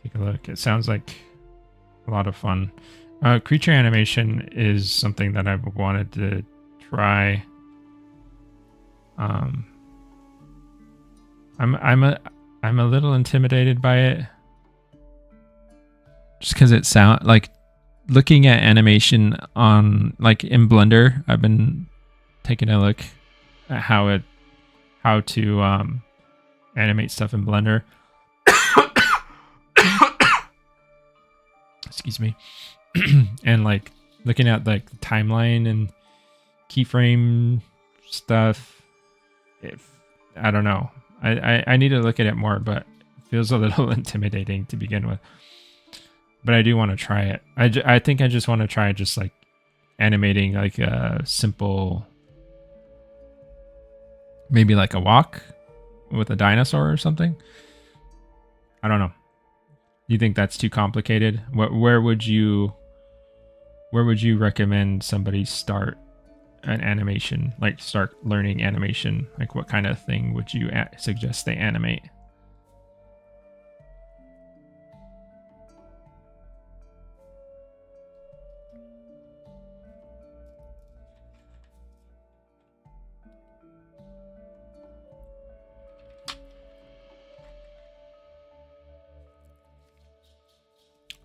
take a look. It sounds like a lot of fun. Creature animation is something that I've wanted to try. I'm a little intimidated by it, just because it sound like looking at animation on like in Blender. I've been taking a look at how to animate stuff in Blender. Excuse me. And like looking at like the timeline and keyframe stuff. I don't know. I need to look at it more, but it feels a little intimidating to begin with. But I do want to try it. I think I just want to try just like animating like a simple, maybe like a walk with a dinosaur or something. I don't know. You think that's too complicated? Where would you recommend somebody start an animation, like start learning animation? Like what kind of thing would you suggest they animate?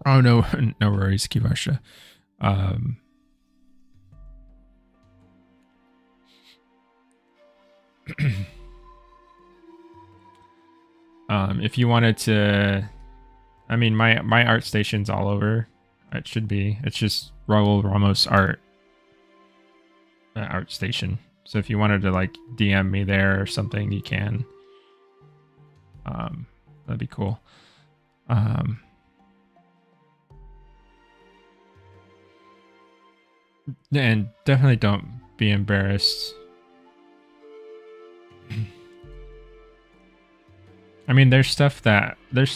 Oh no, no worries, Kivasha. If you wanted to, I mean, my art station's all over. It should be. It's just Raul Ramos art station. So if you wanted to like DM me there or something, you can. That'd be cool. And definitely don't be embarrassed. I mean, there's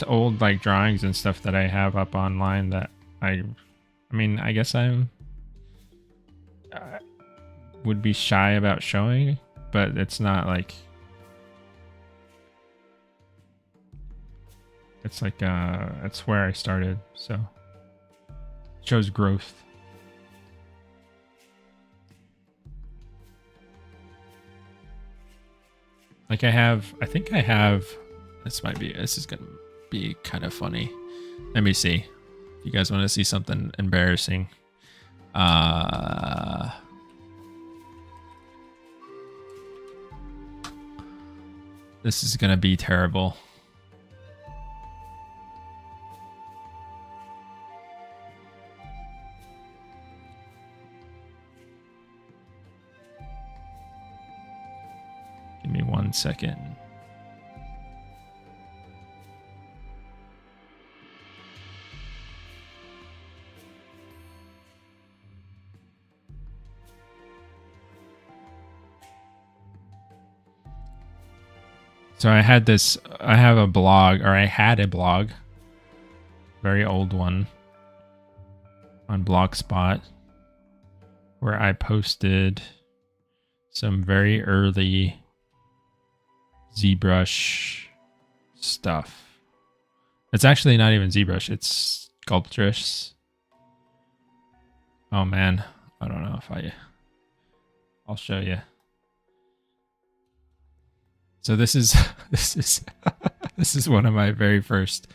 old like drawings and stuff that I have up online that I mean, I guess I would be shy about showing, but it's not like, it's like, that's where I started. So it shows growth. Like I think I have, this is going to be kind of funny. Let me see. If you guys want to see something embarrassing. This is going to be terrible. Give me 1 second. So I had a blog, very old one on Blogspot, where I posted some very early ZBrush stuff. It's actually not even ZBrush, it's Sculptress. Oh man, I don't know if I'll show you. So this is this is one of my very first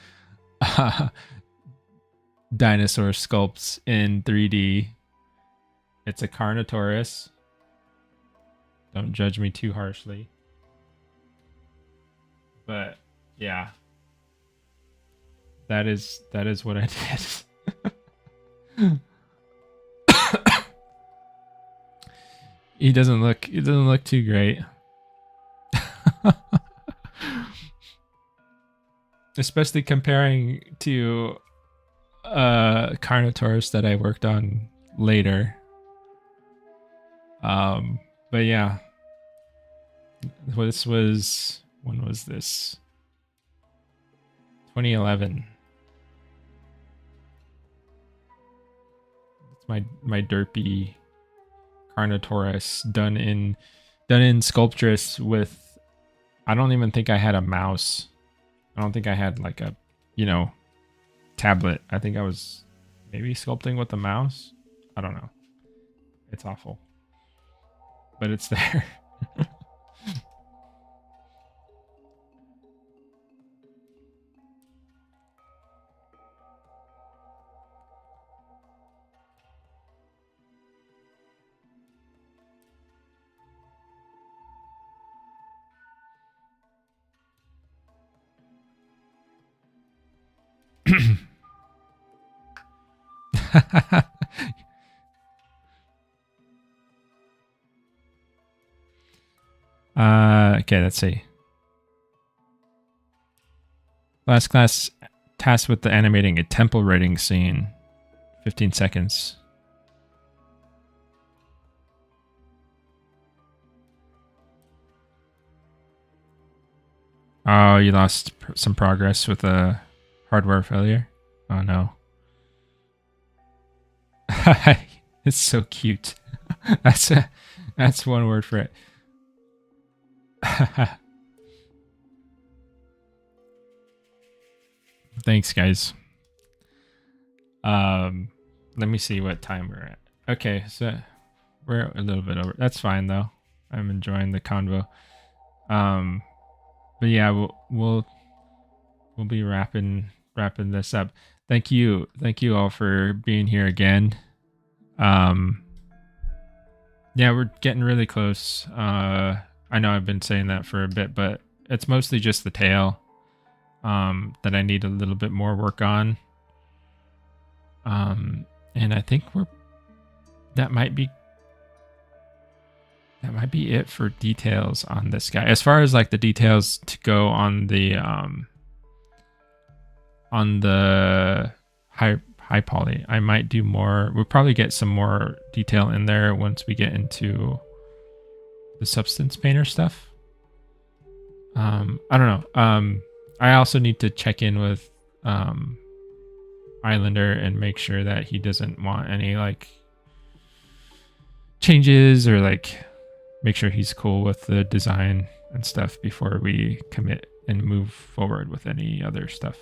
dinosaur sculpts in 3D. It's a Carnotaurus. Don't judge me too harshly. But yeah, that is what I did. He doesn't look too great. Especially comparing to Carnotaurus that I worked on later. But yeah. This was, when was this? 2011. It's my derpy Carnotaurus done in Sculptress with, I don't even think I had a mouse. I don't think I had like a, tablet. I think I was maybe sculpting with a mouse. I don't know. It's awful. But it's there. Okay, let's see. Last class tasked with the animating a temple raiding scene. 15 seconds. Oh, you lost some progress with a hardware failure? Oh no. It's so cute. That's one word for it. Thanks, guys. Let me see what time we're at. Okay, so we're a little bit over. That's fine though. I'm enjoying the convo. But yeah, we'll be wrapping this up. Thank you all for being here again. Yeah, we're getting really close. I know I've been saying that for a bit, but it's mostly just the tail that I need a little bit more work on. And I think that might be it for details on this guy. As far as like the details to go on the high poly, I might do more. We'll probably get some more detail in there once we get into the substance painter stuff. I don't know. I also need to check in with Islander and make sure that he doesn't want any like changes, or like make sure he's cool with the design and stuff before we commit and move forward with any other stuff.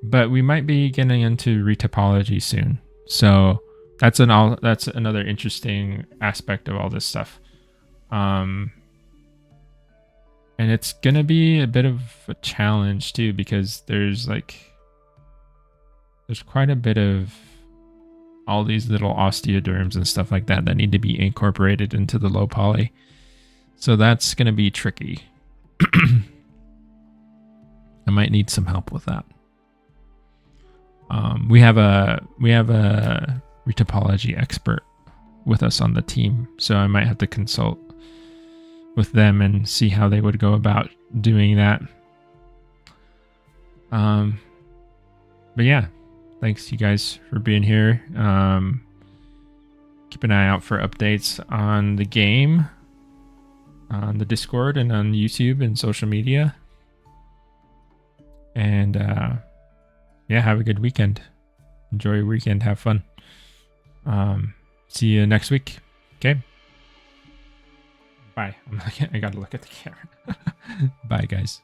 But we might be getting into retopology soon, so that's another interesting aspect of all this stuff. And it's gonna be a bit of a challenge too, because there's quite a bit of all these little osteoderms and stuff like that need to be incorporated into the low poly. So that's gonna be tricky. I might need some help with that. We have a retopology expert with us on the team, so I might have to consult with them and see how they would go about doing that. But yeah, thanks you guys for being here. Keep an eye out for updates on the game, on the Discord and on YouTube and social media. And yeah, have a good weekend. Enjoy your weekend. Have fun. See you next week. Okay. Bye. I gotta look at the camera. Bye, guys.